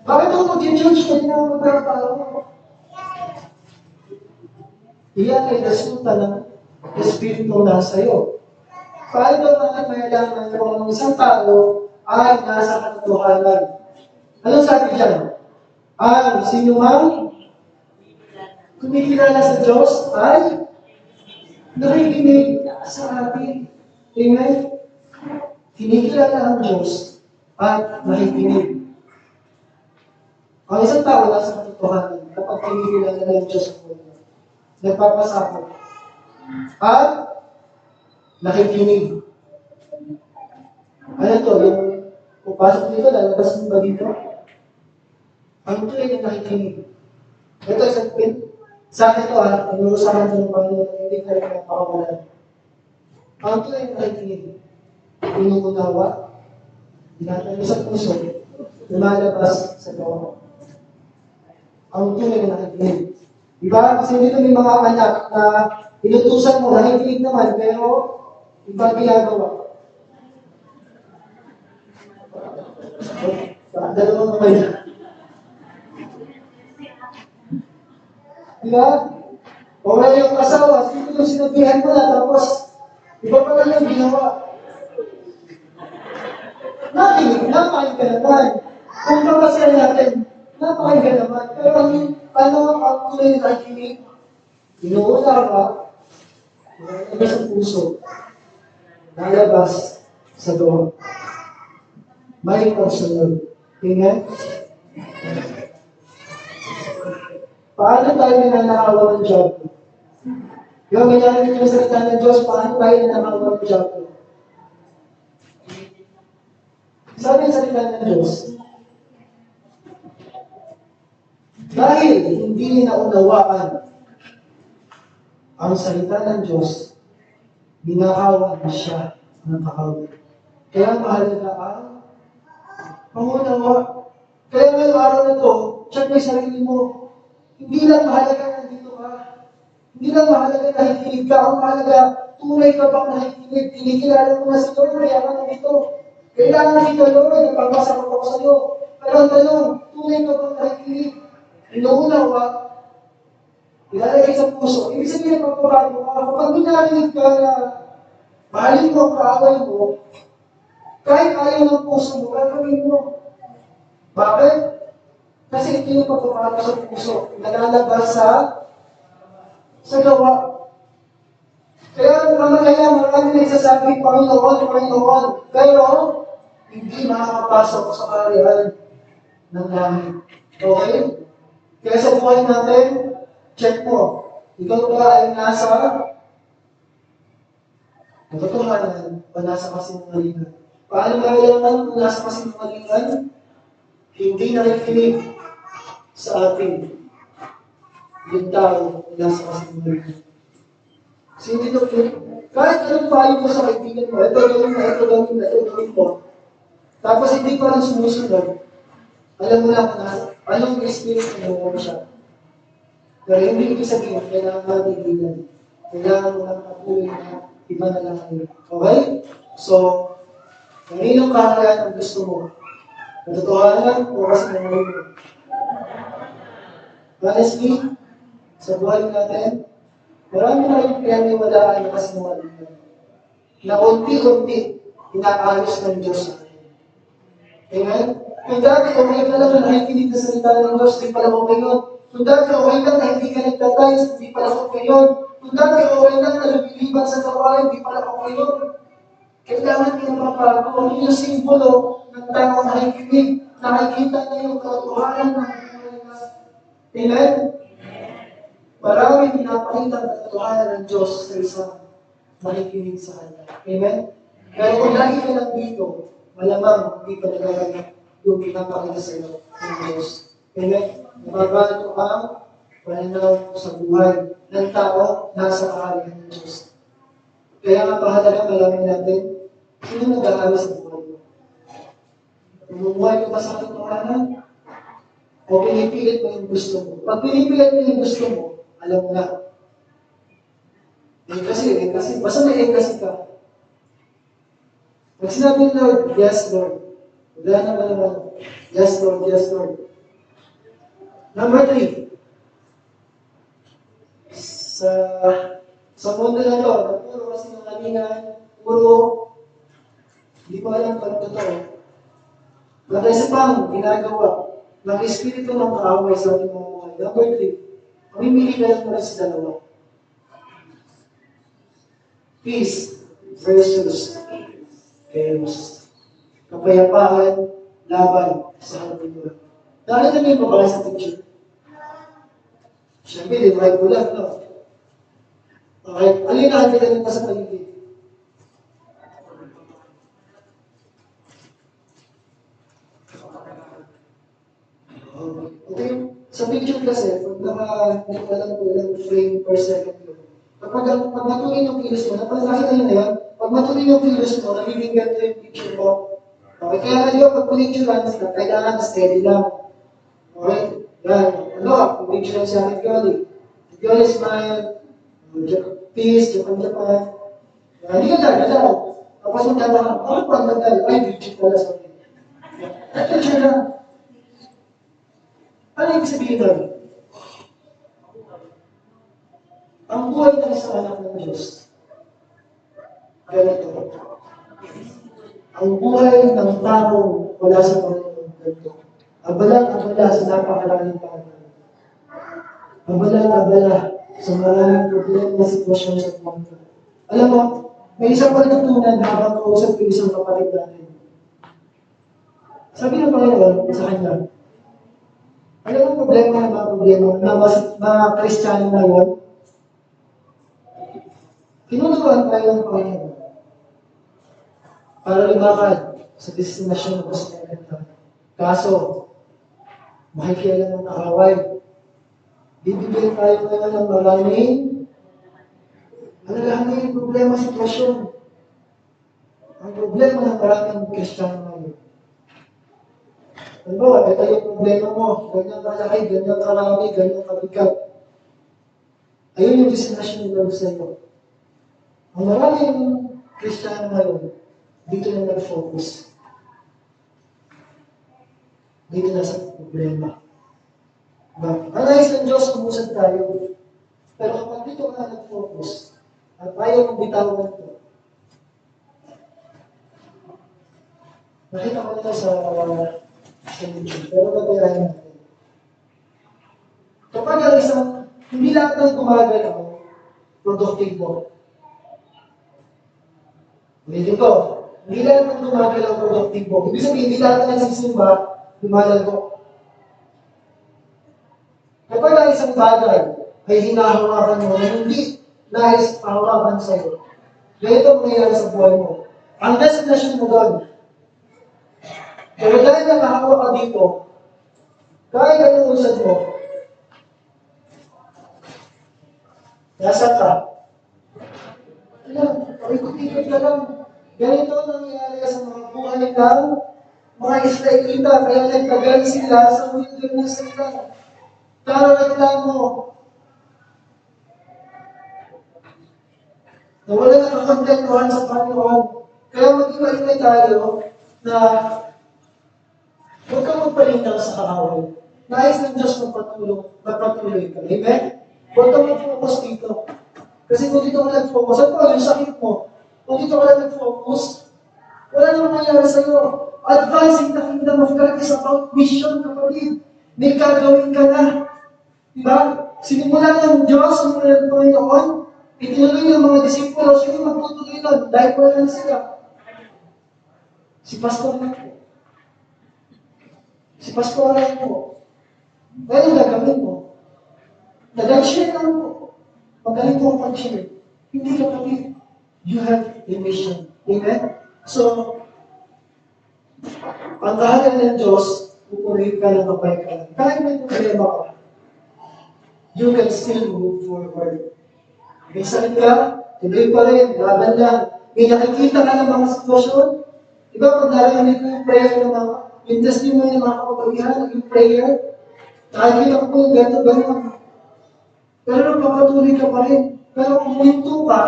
S1: Bakit ako mag-church na hindi na magtrabaho? Iyan ay resulta ng espiritu na sa'yo. Paano ba natin mayalaman kung ang isang tao ay nasa katotohanan? Anong sabi dyan? Ang sino mang kumikilala sa Diyos ay nakikinig sa atin. Amen? Kinikilala ang Diyos at nakikinig. Ang isang tao nasa katotohanan kapag kinikilala ng Diyos ang buhay. Nagpapasakot. At nakikinig. Ano to? Yung pupasok dito, lalabas mo ba dito? Ang tunay na nakikinig. Ito sa akin ito inuusahan ng Panginoon, hindi ka rin napakawalan. Ang tunay na nakikinig. Inuunawa, tinatanong sa puso, lumalabas sa gawa. Ang tunay na nakikinig. Diba? Kasi dito may mga anak na inutusan mo, nakikinig naman, pero ibang ginagawa. Dalawang kamay na. Diba? O wala yung asawa, dito yung sinabihan mo na, tapos iba pa lang yung ginawa. Nakikinig, napakain ka naman. Kung kapasya natin, napakain ka naman. Pero ano ang kulay na nakikinig? Inuuna ka, nalabas sa puso, nalabas sa doon. May pagsunod. Tingnan. Paano tayo nananakawa ng job? Yung ganyan yung salita ng Diyos, paano tayo nananakawa ng job? Sabi ang salita ng Diyos, dahil hindi naunawaan ang salita ng Diyos, binakawan siya ng kahawin. Kaya mahalaga ang pangunawa. Kaya ngayong araw na to, check mo yung sarili mo. Hindi lang mahalaga na nandito ka. Hindi lang mahalaga na nakikinig ka. Ang mahalaga, tunay ka bang nakikinig. Kinikilala mo na si Lord, kaya ka nandito. Kailangan kita, Lord, nagpapasa ko ako sa iyo. Pero ang tanong, tunay ka bang nakikinig? Inuunawa, ilalagay sa puso. Ibig sabihin, magpabago ka. Kapag minarinig ka na mahalin mo ang kaaway mo, kahit ayaw ng puso mo, gagawin mo. Bakit? Kasi ito yung pagpapago sa puso. Nalalabas sa gawa. Kaya marami nagsasabi, Panginoon, Panginoon. Pero, hindi makakapasok sa kaharian ng langit. Okay? Kaya sa buhay natin, check mo. Ikaw ba ay nasa katotohanan o nasa kasinungalingan? Paano malalaman kung nasa kasinungalingan? Hindi nakikinig sa atin yung tao na nasa kasinungalingan. Kasi hindi ito, kahit anong payo mo sa kaibigan mo, ito gawin mo. Tapos hindi pa rin sumusunod, alam mo na kung anong experience mo siya. Pero hindi ibig sabihin, kailangan matigilan. Kailangan mo lang patuloy na iba na lang kayo. Okay? So, kaninong kaharian ang gusto mo? Katotohanan o kasinungalingan mo? Honestly, sa buhay natin, marami na kayong pinaniwalaan na kasinungalingan. Na unti-unti, inaayos ng Diyos sa atin. Amen? Kung dati okay ka lang na nakikinig na salita ng Diyos, hindi pala okay yun. Kung dati okay lang na hindi ka nagtatayos, hindi pala okay yun. Kung dati okay lang na lumiliban sa kawain, hindi pala okay yun. Kailangan ka na mapago. Ano yung simbolo ng tao nakikinig? nakikita niya yung katotohanan ng buhay na. Amen? Maraming pinapakita ang katotohanan ng Diyos sa isang makikinig sa Kanya. Amen? Pero kung lagi ka lang dito, malamang hindi pa nagaganap yung pinapakita sa iyo ng Diyos. Amen? Mababago ang pananaw sa buhay ng tao nasa kaharian ng Diyos. Kaya nga pahalaga malaman natin, sino nag-aaral sa buhay mo? Bumubuhay ka ba sa katotohanan? O pinipilit mo yung gusto mo? Pag pinipilit mo yung gusto mo, alam mo na. Kasi, basta may kasi ka. Pag sinabi ng Lord, yes Lord. Wala naman. Yes Lord, yes Lord. Number 3. Sa mundo na to, puro kasi ng kalingan, puro, hindi ko alam kung totoo. Isa pang ginagawa, ng espiritu ng kaaway sa ating mga buhay. Number 3, mamimili ka lang muna sa dalawa. Peace versus chaos. Kapayapaan, laban sa halimunan. Dahil na may mababa sa picture. Siyempre, divide ko lang, no? Okay, alin na natin pa sa paligid? Okay, sa picture kasi, pag nakalang ko ilang frame per second yun, pag matuloy yung kilos mo, napalaki na yun, pag matuloy yung kilos mo, nabibigyan ko yung picture mo. Okay, kaya ngayon, pag pinicturean, kailangan steady lang. Okay, yan. Ano, pinicturean si Akin Pioli. Pioli smile, peace, Japan. Hindi ka dala. Tapos yung dala, ako pag nagdala, ay, picture pala sa akin. Picture lang. Ano yung sabihin doon? Ang buhay ng isang anak ng Diyos, ganito. Ang buhay ng tao wala sa Panginoon ganito. Abala sa napakaraming bagay. Abala sa maraming problema na sitwasyon sa mundo. Alam mo, may isang pagtutunan habang kausap yung isang kapatid natin. Sabi ng Panginoon sa kanya, alam mo problema na mga Kristiyano na yun? Tinuturuan tayo ng Panginoon para lumakad sa destinasyon na gusto natin. Kaso, makikialam ng kaaway. Bibigyan tayo ngayon ng maraming alalahanin problema sa sitwasyon. Ang problema ng maraming Kristiyano ngayon. Ano, ito yung problema mo. Ganyan kalaki, ganyan karami, ganyan kabigat. Ayun yung destinasyon ng Lord sa iyo. Ang maraming Kristiyano ngayon, dito na nag-focus. Dito na sa problema. Diba? Ang nais ng Diyos, kumusad tayo. Pero kapag dito ka nag-focus, at ayaw mong bitawan ito, nakita ko nito sa YouTube, pero matirahin natin. Kapag ang isang, hindi lahat ng gumagalaw, produktibo. Ulitin ko, hindi lahat ng gumagalaw, produktibo. Ibig sabihin, hindi lahat ng nagsisimba, lumalago. Kapag ang isang bagay ay hinahawakan mo na hindi nais pahawakan sa iyo, ganito ang nangyayari sa buhay mo. Ang destination mo doon, pero dahil nakahawa ka dito, kahit anong usad mo, nasa ka. Alam, ikot-ikot ka lang. Ganito ang nangyayari sa mga buhay ng mga Israelita, kaya nagtagal sila sa wilderness nila. Pero reklamo, na wala nakakontento sa Panginoon. Kaya mag-iba-ibay tayo na huwag kang magpalintang sa kaaway. Nais ng Diyos magpatuloy ka. Amen? Huwag kang mag-focus dito. Kasi kung dito ka nag-focus, ano yung sakit mo? Kung dito ka nag-focus, wala namang nangyari sa iyo. Advancing the kingdom of God is about mission, kapatid. May gagawin ka na. Diba? Sinimula ng Diyos, sinimula ng Panginoon, itinuloy ng mga disipulo, sino magtutuloy nun? Dahil wala na sila. Si Pastor Marco. Si pastoral po. Ngayon gagawin mo. Nag-share lang po. Magaling po ang pag-share. Hindi kapatid. You have a mission. Amen? So, ang kahalaga ng Diyos, pupurihin ka ng kapayapaan. Kahit may problema ka, you can still move forward. May sakit ka, tuloy pa rin, laban lang. May nakikita ka ng mga sitwasyon. Diba pag narinig ko yung prayer ng mga, yung testimony ng mga kapapagyan, yung prayer, nakikita ko po yung gano'n. Pero magpapatuloy ka pa rin. Pero kung huminto ka,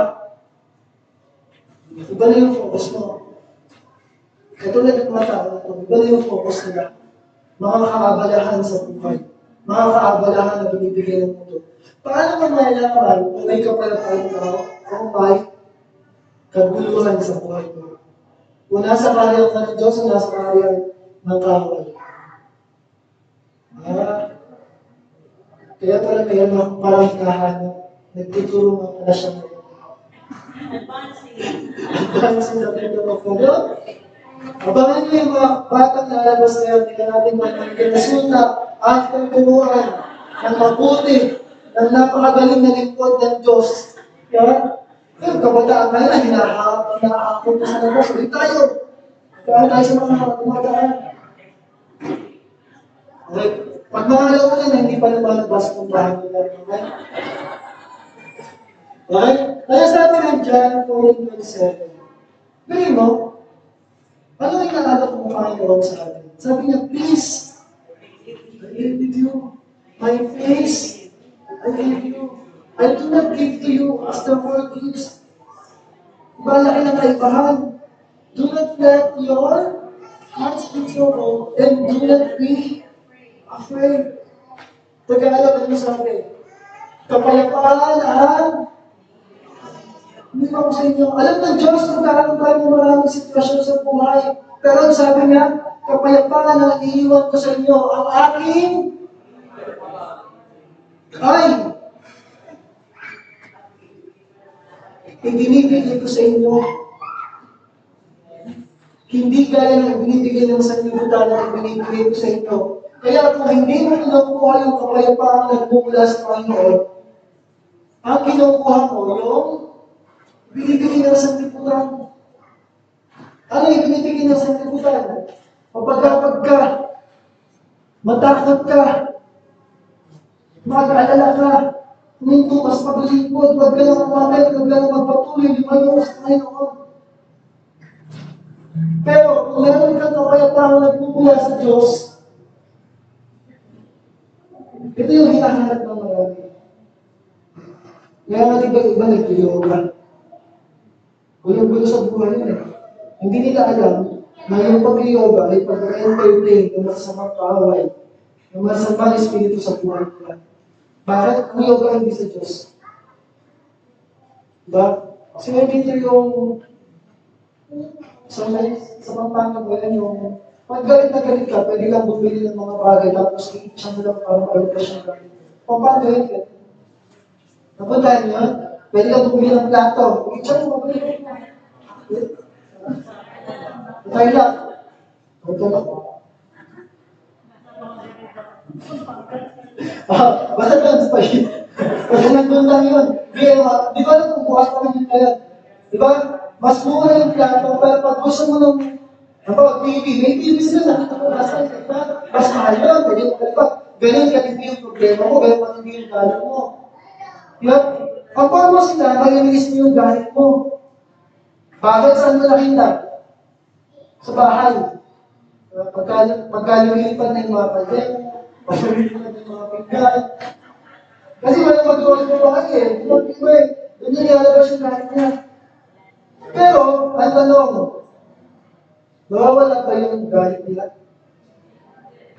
S1: iba na yung focus mo. Katulad ng mga tao na ito, iba na yung focus nila. Mga kaabalahan sa buhay. Mga kaabalahan na binibigay ng mundo. Paano mo malalaman kung may kapalapaan tao o may kaguluhan sa buhay mo? Kung nasa karyan ka ng Diyos o nasa karyan ng kawal. Kaya pala mayroon parang hinahanap. Nagtuturo nga pala siya ngayon. Advancing the kingdom of God. Abangan niyo yung mga batang lalabas ngayon, hindi natin mamagiging resulta at tuturuan ng mabuti, ng napakagaling na lingkod ng Diyos. Kaya, yung kabataan ngayon, hinahakot na sa labas. Hindi tayo. Kaya tayo sa mga kumagaan. Okay. Pag mga alauna na hindi pa nabalabas kung bahan nila. Okay? Okay? Kaya sabi ng John 4:27, gawin mo, ano yung naalala ko Panginoon sa atin? Sabi niya, please, I give you my face. I give you. I do not give to you as the world gives. Malaki ng kaibahan. Do not let your hearts be troubled and do not be afraid. Tagalog, ano sabi? Kapayapaan hindi pa ko sa inyo. Alam ng Diyos, magkakaroon tayo ng maraming sitwasyon sa buhay. Pero sabi niya, kapayapaan na iiwan ko sa inyo, ang aking ay ibinibigay ko sa inyo. Hindi gaya ng ibinibigay ng sanlibutan na ibinibigay ko sa inyo. Kaya kung hindi mo kinukuha yung kapayapaan na nagmumula sa Panginoon, ang kinukuha mo yung binibigay ng sanlibutan. Ano yung binibigay ng sanlibutan? Mapagapag ka, matakot ka, mag-alala ka, huminto mas paglingkod, huwag ka lang umatay, huwag ka lang magpatuloy, lumayo ka sa Panginoon. Pero kung meron kang kapayapaan nagmumula sa Diyos, ito yung hinahanap ng marami. Kaya nga iba nag-yoga. Gulo-gulo sa buhay yun eh. Hindi nila alam na yung pag-yoga ay pag-entertain ng masamang kaaway, ng masamang espiritu sa buhay nila. Bakit ang yoga hindi sa Diyos? Diba? Kasi dito yung sa Pampanga mo yan yung pag galit na galit ka, pwede lang bumili ng mga bagay tapos i-itcha mo lang para magalit ka siyang galit. Pampanga yun. Napuntahan niyo? Pwede lang bumili ng plato. I-itcha mo, mabili mo. Tayo lang. Ito lang. Basta doon, basta nandun lang yun. Di ba nung buhat pa rin yun kaya? Di ba? Mas mura yung plato, pero pag gusto mo nung TV, may TV sila, nakita ko nasa, di ba? Mas mahal yun, pwede mo kalipa. Ganun katindi yung problema mo, ganun katindi yung galit mo. Di ba? Kapag mo sila, mayamilis mo yung galit mo. Bakit saan mo nakita? Sa bahay. Pagkalumilipan na yung mga kalde, pagkalumilipan na yung mga pinggan. Kasi wala mag-doon mo bahay eh. Doon yung nilalabas yung galit niya. Pero, ang tanong, nawawala ba yung galit nila?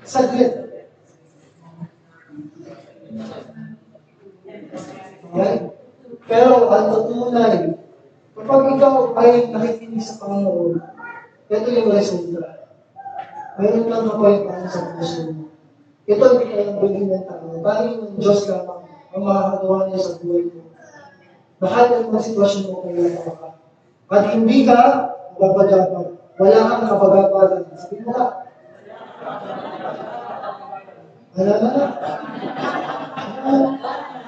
S1: Saglit. Okay? Pero, ang tutunay, kapag ikaw ay nakikinig sa Panginoon, ito yung resulta. Mayroon kang kapayapaan sa puso mo. Ito ang pinayambagin ng tao. Dahil ng Diyos lamang ang makakagawa niya sa buhay mo. Lahat ng mga sitwasyon mo kaya ka. At hindi ka mapagapag. Wala kang kapagapagan. Sabi mo ka. Wala na na.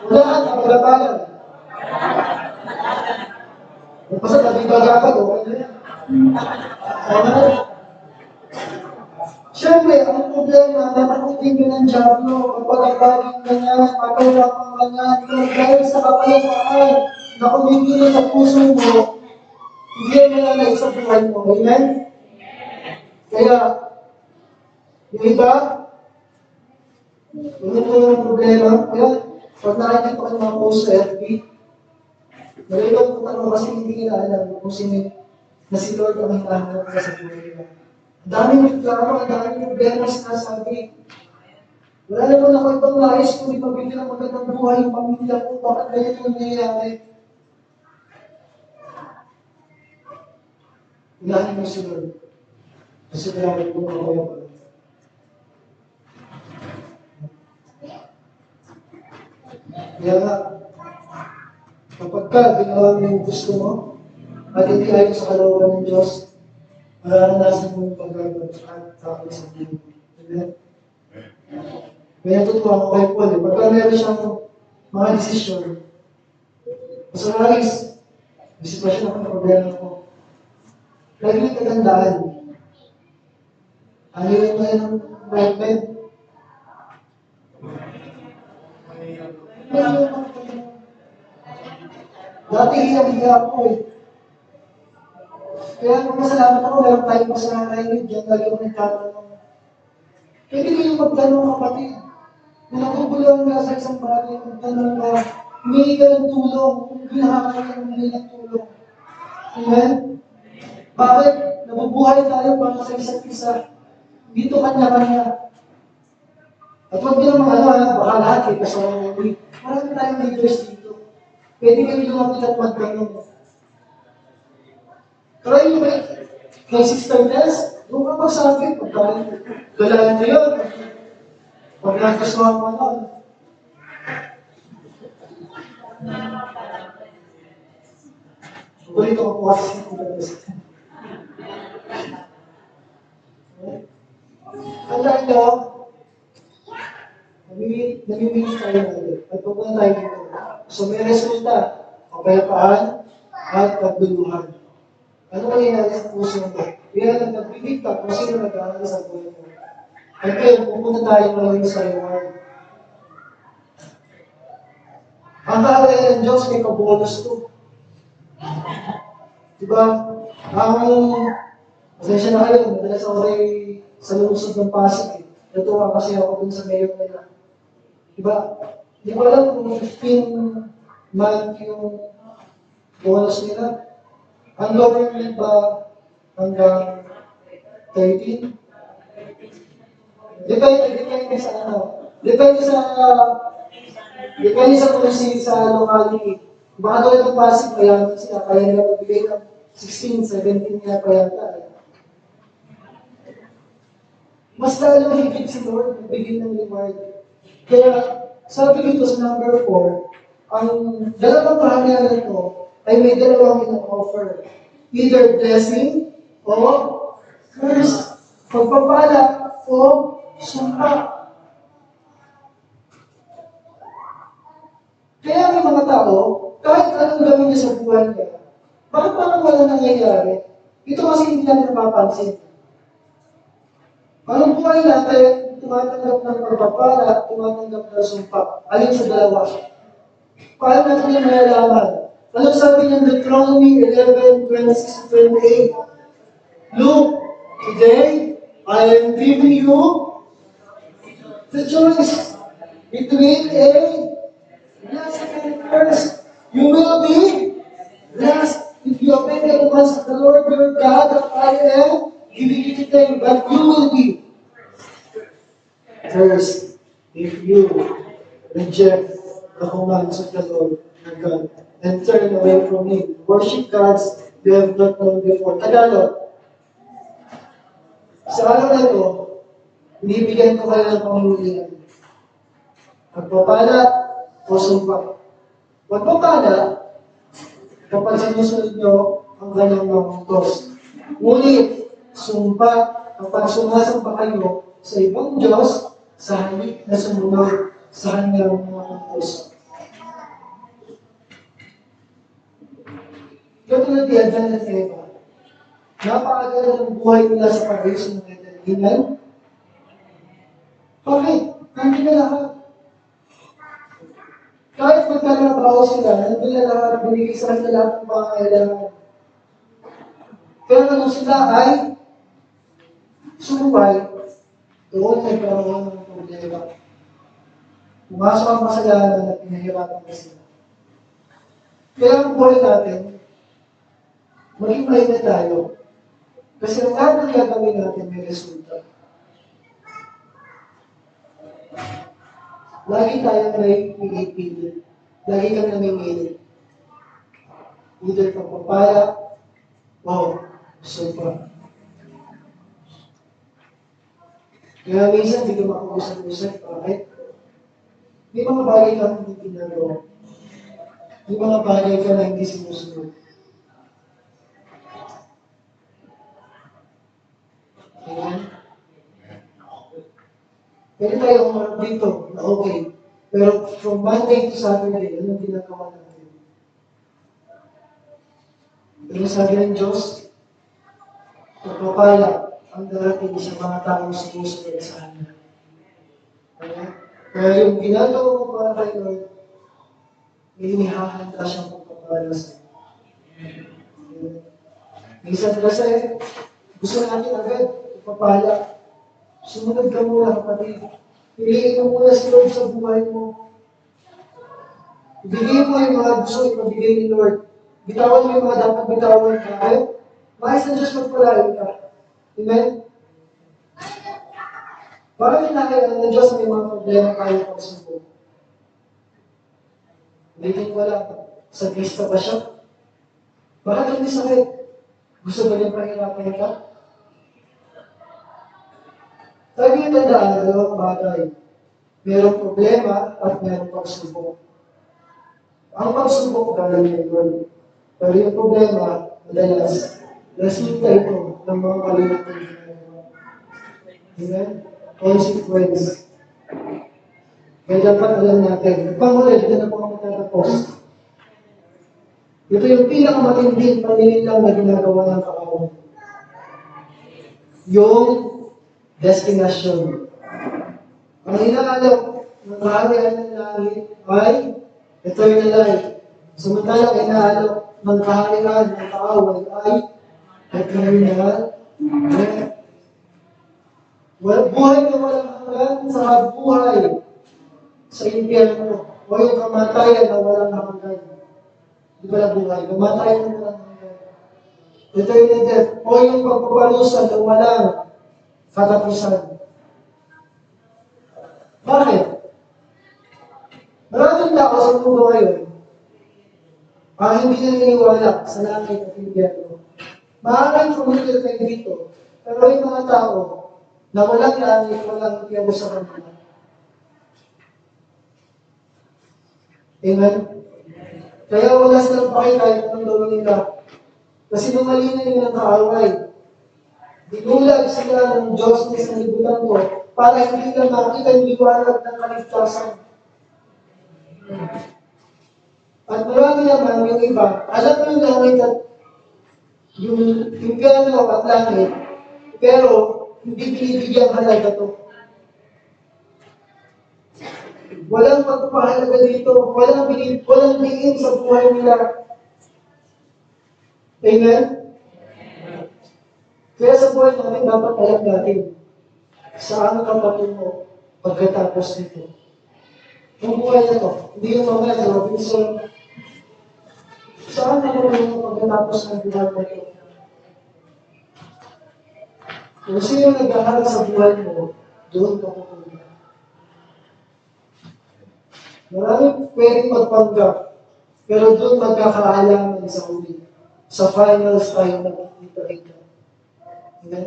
S1: Wala ka, kapag-apalan. Basta nabibagapag, okay na yan. Tama. Siyempre, ang problema, natakutin ka ng Diablo kapag ang baging ganyan, matulapang ganyan, dahil sa kapayapaan na kumikilo sa puso mo, hindi yan nalalay sa buhay mo. Amen? Kaya, yung iba, yun po yung problema. Kaya, pag nakikita ko yung mga post sa FB, nalilong ko tanong kasi hindi nila alam kung sino na si Lord ang hinahanap sa buhay nila. Ang daming reklamo, ang daming problema sinasabi. Wala naman ako ibang nais kung ipabigyan ng magandang buhay yung pamilya ko. Bakit ganyan yung nangyayari? Ilahin mo si Lord. Kasi kaya ko ako yung kaya nga, kapag ka ginawa mo yung gusto mo, at hindi ayon sa kalooban ng Diyos, mararanasan mo yung paggagal at tapos sa buhay. Amen? Kaya natutuwa ko kay Paul, pagka meron siyang mga desisyon, masalaris, may sitwasyon ako na problema ko. Lagi yung kagandaan. Ano yung mga ng movement? Dati hiya ako eh. Kaya kung masalamat ako, meron tayong masananayin dyan, lagi ako nagtatanong. Pwede ko yung magtanong kapatid. Kung nakugulang ka sa isang bagay, magtanong ka, humingi ka ng tulong, kung ginahakaya ka humingi ng tulong. Amen? Bakit? Nabubuhay tayo para sa isa't isa. Dito kanya-kanya. At huwag din naman baka lahat eh, kasama mo. Marami tayong leaders dito. Pwede kayo lumapit at magtanong. Try mo ba? Kay Sister Tess, doon ka magsabi, galaan mo yun. Pag nagkasuhan mo nun. Ulit ako po kasi Sister Tess. Tandaan nyo, namimili tayo natin. Pagpupunta tayo dito. So may resulta, kapayapaan at pagduluhan. Ano nangyayari sa puso mo? Kaya lang nagbilig ka kung sino nag-aaral sa buhay mo. At kaya pupunta tayo malamig sa reward. Ang kahalaya ng Diyos may kabonus to. Diba? Pasensya na kayo, madalas ako rin sa lungsod ng Pasig. Natuwa kasi ako dun sa mayor nila. Diba? Di ba alam kung 15 month yung bonus nila? Ang government ba hanggang 13? Depende sa ano. Depende sa policy sa locality. Baka doon ng Pasig, mayaman sila. Kaya nila magbigay ng 16, 17 niya pa yata. Mas lalong higit si Lord magbigay ng reward. Kaya sabi dito sa number 4, ang dalawang kahanyanan ko ay may dalawang ino-offer. Either blessing o curse. Pagpapala o sumpa. Kaya may mga tao, kahit anong gawin niya sa buhay niya, bakit parang wala nangyayari? Ito kasi hindi natin napapansin. Ang buhay natin, tumatanggap ng pagpapala, tumatanggap ng sumpa. Alin sa dalawa? Paano natin yung malalaman? Ano sabi ng Deuteronomy 11:26-28? Look, today, I am giving you the choice between a blessing and a curse. You will be blessed if you obey the commands of the Lord your God that I am giving you today, but you will be cursed if you reject the commands of the Lord your God and turn away from Him. Worship gods you have not known before. Tagalog. Sa araw na ito, binibigyan ko kayo ng pamumulian. Pagpapala o sumpa. Pagpapala, kapag sinusunod nyo ang kanyang mga utos. Ngunit, sumpa, kapag sumasamba kayo sa ibang Diyos, sa halip na sumunod sa kanyang mga puso. Katulad ni Adan at Eva, napakaganda ng buhay nila sa paraiso ng Eden. Amen? Bakit? Nandun na lahat. Kahit magkanabaho sila, nandun na lahat, binigay sa kanila lahat ng mga kailangan. Pero kung sila ay sumuway, doon nagkaroon ng problema. Pumasok ang kasalanan at pinahirapan na sila. Kaya ang buhay natin, maging maingat tayo. Kasi ang lahat ng gagawin natin may resulta. Lagi tayong may pinipili. Lagi kang namimili. Either pagpapala o super. Kaya minsan hindi ka makausap-usap. Bakit? May mga bagay ka hindi ginagawa. May mga bagay ka na hindi sinusunod. Amen? Pwede tayo umarap dito na okay. Pero from Monday to Saturday, anong ginagawa natin? Pero sabi ng Diyos, pagpapala ang darating sa mga taong sumusunod sa Kanya. Amen? Kaya yung ginagawa ko para kay Lord, may inihahanda siyang pagpapala sa iyo. Minsan kasi, gusto natin agad, pagpapala. Sumunod ka muna, kapatid. Piliin mo muna si Lord sa buhay mo. Ibigay mo yung mga gusto ipabigay ni Lord. Bitawan mo yung mga dapat bitawan ka. Okay? Maayos na Diyos magpalain ka. Amen? Bakit nakakailan ng Diyos may mga problema tayo pagsubok? Hindi ko wala. Sa pista ba siya? Bakit hindi sakit? Gusto ba niya pahirapan ka? Sabi niyo tandaan, dalawang bagay. Mayroong problema at mayroong pagsubok. Ang pagsubok galing kay Lord. Pero yung problema, madalas, resulta ito ng mga maliit na ginagawa. Amen? Consequence. Kaya dapat alam natin. Pangulit, ito na po ang matatapos. Ito yung pinakamatinding paninilang na ginagawa ng kaaway. Yung destination. Ang inaalok ng kaharian ng langit ay eternal life. Samantalang inaalok ng kaharian ng kaaway ay eternal death. Buhay na walang hanggan sa buhay sa impyerno o yung kamatayan na walang hanggan. Di ba na buhay? Kamatayan na walang hanggan. Eternal death o yung pagpapalusan na walang katapusan. Bakit? Maraming tao sa mundo ngayon ang hindi naniniwala sa langit at impyerno. Maaaring familiar kayo dito, pero yung mga tao na walang langit, walang impyerno sa kanila. Amen? Kaya wala silang pakikahit ng gawin nila. Kasi numalina nila ng kaaway. Dinulag sila ng Diyos na sa libutan ko para hindi na makita yung liwanag ng kaligtasan. At marami naman yung iba, alam mo yung langit at yung impyerno at langit, pero hindi binibigyang halaga to. Walang pagpapahalaga dito, walang tingin sa buhay nila. Amen? Kaya sa buhay natin, dapat alam natin saan ka patungo pagkatapos nito. Ang buhay na to, hindi yung mamaya sa Robinson, saan ka patungo pagkatapos ng buhay na ito? Kung sino nag-aaral sa buhay mo, doon ka pupunta. Maraming pwedeng magpanggap, pero doon magkakaalaman sa huli. Sa finals tayo nagkikita-kita. Amen?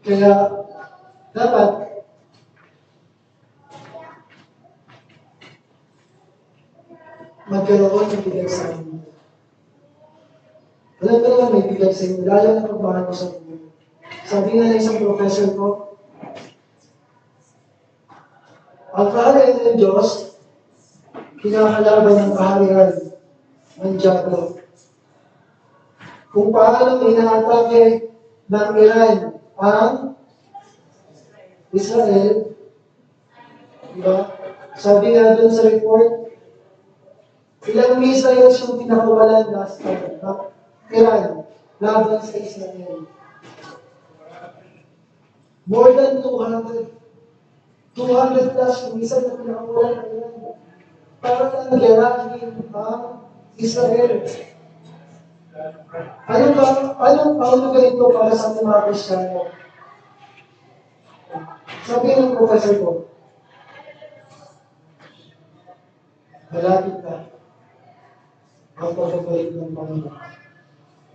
S1: Kaya, dapat, magkaroon ng bigay sa inyo. Alam ko naman may bigay sa inyo, lalo na pagmahal ko sa inyo. Sabi nga na isang professor ko, Ang kaharian ng Diyos, kinakalaban ng kaharian ng Diablo. Kung paano inaatake ng Iran ang Israel, diba? Sabi nga doon sa report, ilang missiles yung pinakawalan last time ng Iran laban sa Israel. More than 200. 200 plus yung isa na pinakawalan ng Iran. Para lang gerahin ang Israel. Anong ganito para sa ating mga Kristiyano? Sabi ng professor ko, malapit na ang pagbabalik ng Panginoon.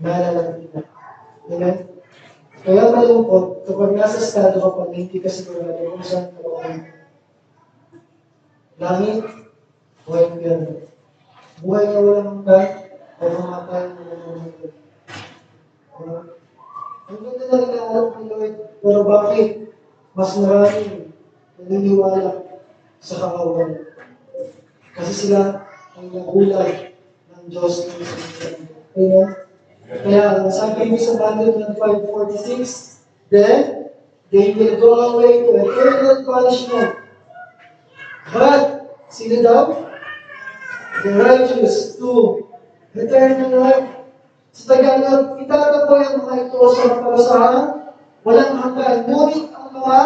S1: Nalalapit na. Amen? Kaya malungkot, kapag nasa estado ka pag hindi ka sigurado kung saan ka ba langit o impyerno. Buhay na walang hanggan o mamatay na walang hanggan. Ang ganda na rinaalam ng Lord, pero bakit? Mas maraming naniniwala sa kawawan. Kasi sila ang nagulag ng Diyos ng Israel. Amen? Kaya sabi mo sa Daniel 5:46, then they will go away to eternal punishment. But, sino daw? The righteous to eternal life. Sa Tagalog, itatapoy ang mga ito sa kaparusahan, walang hanggan. Ngunit ang mga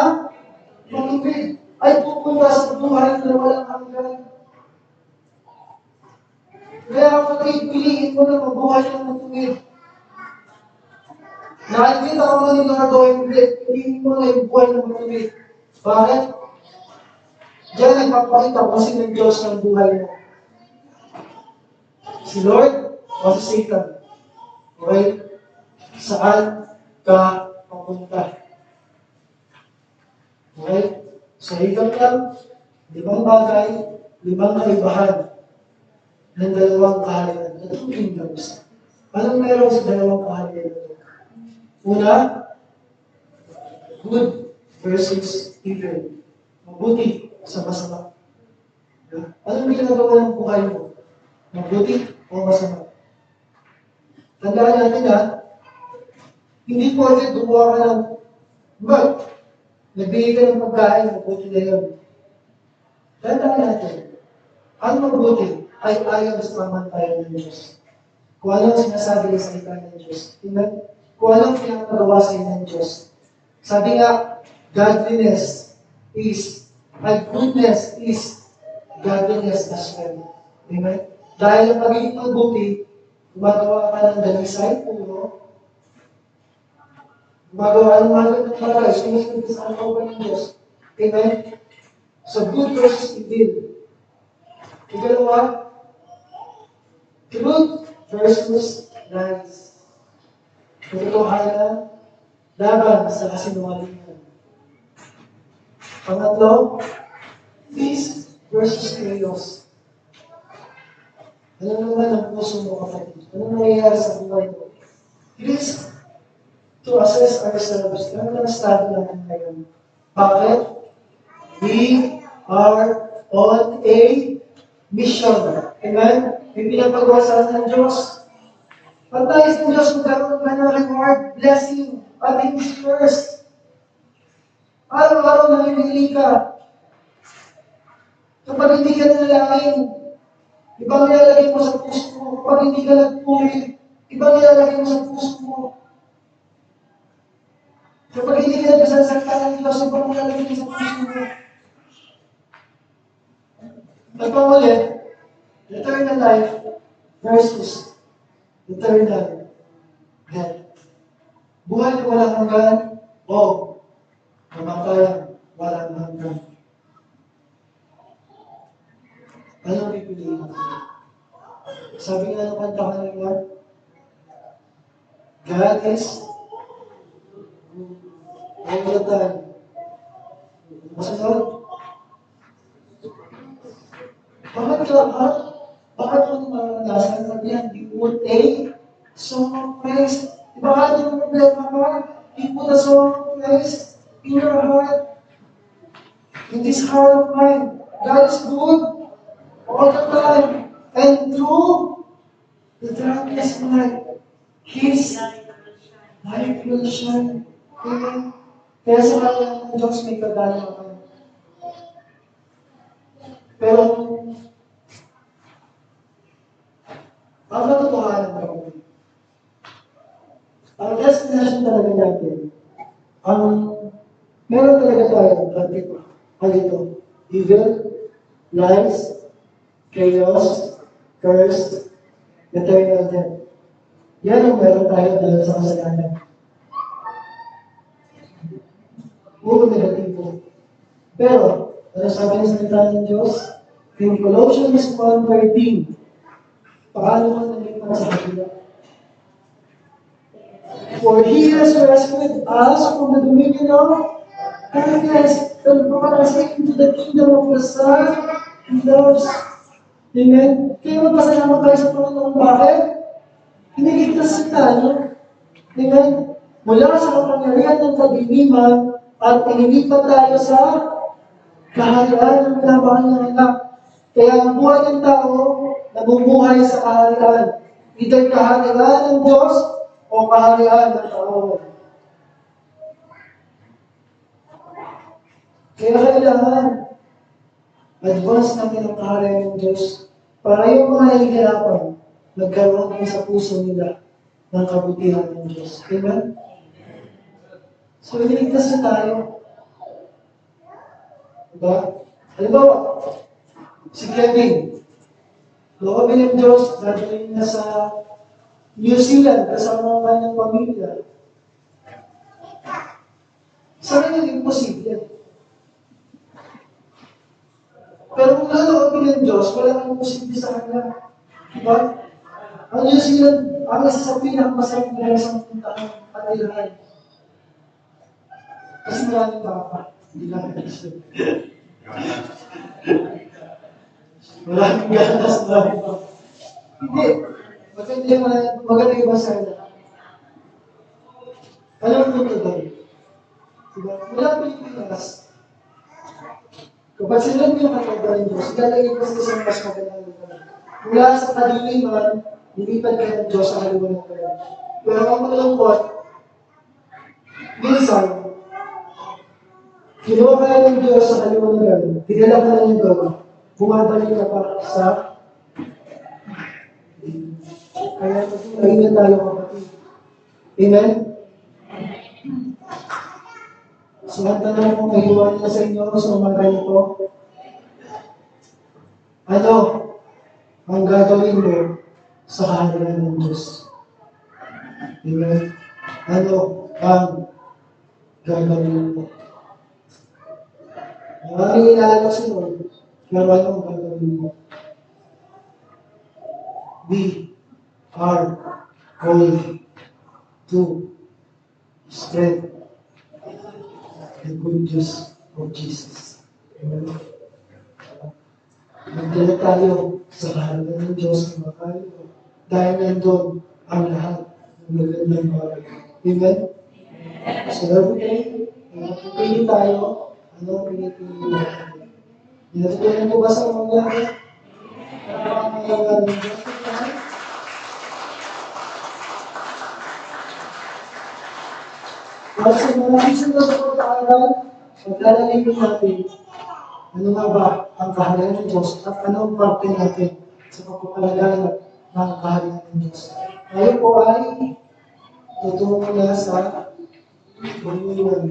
S1: matubig ay pupunta sa buhay na walang hanggan. Kaya kapatid, piliin mo na mabuhay ng matubig. Nakikita ko na nila ito, piliin mo na yung buhay ng matubig. Bakit? Diyan nagpapakita kung sino ang Diyos ng buhay mo. Si Lord o si Satan? Okay? Saan ka papunta? Okay? So, higap lang, 5 bagay, 5 kaibahan ng dalawang kaharian na two kingdoms. Anong meron sa dalawang kaharian na ito? Una, good versus evil. Mabuti sa masama. Anong ginagawa ng buhay mo? Mabuti o masama? Tandaan natin hindi po agad gumawa ka ng nagbigay ka ng pagkain, mabuti na yun. Tandaan natin, ang mabuti ay ayaw sa pamantayan ng Diyos. Kung anong sinasabi ng salita ng Diyos. Amen? Kung anong pinapagawa sa ng Diyos. Sabi nga, goodness is godliness as well. Amen? Dahil ang pagiging mabuti, gumagawa ka ng dalisay, gumagawa ng mga ng bagay, sumusunod sa kalooban ng Diyos. Amen? So, good versus evil. Ikalawa, truth versus lies. Katotohanan laban sa kasinungalingan. Pangatlo, peace versus chaos. Ano naman ang puso mo, kapatid? Ano nangyayari sa buhay mo? It is to assess ourselves. Ano ang estado natin ngayon? Bakit? We are on a mission. Amen? May pinapagawa sa atin ng Diyos. Pagtayos ng Diyos, magkaroon ka ng reward, blessing, at His first. Araw-araw namimili ka. Kapag hindi ka nanalangin, ibang nilalagay mo sa puso mo. Kapag hindi ka nagpuri, ibang nilalagay mo sa puso mo. Kapag hindi ka nagsasalita ng Diyos, ibang nilalagay mo sa puso mo. Nagpamulit, eternal life versus eternal death. Buhay na walang hanggan o namatayan walang hanggan. Anong pipiliin natin? Sabi nga ng kanta kanina, God is all the time. Masunod? Bakit mo maranasan na yan? You would a song of praise. Diba ka yung problema ka? You put a song of praise in your heart. Hindi this heart of mine. God is good all the time. And through the darkest night, His light will shine. Amen. Kaya sa kanya ng Diyos may kagaya ka. Pero, ang katotohanan ko, ang destination talaga natin, ang meron talaga tayo, ano ito, evil, lies, chaos, curse, eternal death. Yan ang meron tayo dahil sa kasalanan. Puro negatibo. Pero, ano sabi ng salita ng Diyos? In Colossians 1:13, paano mo nalipat sa kanila? For He has rescued us from the dominion of darkness and brought us into the kingdom of the Son He loves. Amen? Kaya magpasalamat tayo sa Panginoon. Bakit? Iniligtas tayo. Amen? Mula sa kapangyarihan ng kadiliman at inilipat tayo sa kaharian ng pinapakal ng anak. Kaya ang buhay ng tao, nabubuhay sa kaharian. Either kaharian ng Diyos o kaharian ng tao. Kaya kailangan advance natin ang kaharian ng Diyos para yung mga nahihirapan, nagkaroon din sa puso nila ng kabutihan ng Diyos. Amen? So, iniligtas na tayo. Diba? Halimbawa, si Kevin, loobin ng Diyos, dadalhin na sa New Zealand kasama ang kanyang pamilya. Sa kanya hindi posible. Pero kung laloobin ng Diyos, walang posible sa kanya. Diba? Ang New Zealand, ang isa sa pinakamasarap na isang puntahan at ilahan. Kasi maraming baka. Hindi lang kasi. Maraming ganas, maraming baka. Hindi. Maganda yung masaya. Alam mo ito doon. Diba? Mula Pilipinas, kapag sila yung nakakagawin ng Diyos, ilalagay ko sa isang mas magandang lugar. Mula sa kadiliman, lilipat kayo ng Diyos sa kaliwanag kayo. Pero ang malungkot, minsan, kinuha ka ng Diyos sa kaliwanagan, tinala ka na ng doon, bumabalik ka pa sa kaya maingat tayo kapatid. Amen? So, ang tanong kong mahiwan na sa inyo sa umaga nito, ano ang gagawin mo sa kaharian ng Diyos? Amen? Ano ang gagawin mo? Maraming inaalok sa iyo, pero ano ang gagawin mo? We are going to spread the good news of Jesus. Amen? Magdala tayo sa kaharian ng Diyos ng mga dahil nandun ang lahat ng magandang bagay. Amen? So every day, pipili tayo, ano ang pinipili natin? Natutunan ko ba sa mga ng Diyos? At sa mga susunod sa pag-aaral, maglalagay natin ano nga ba ang kaharian ng Diyos at ano ang parte natin sa pagpapalaganap ng kaharian ng Diyos. Ngayon po ay tutungo na sa Panginoon.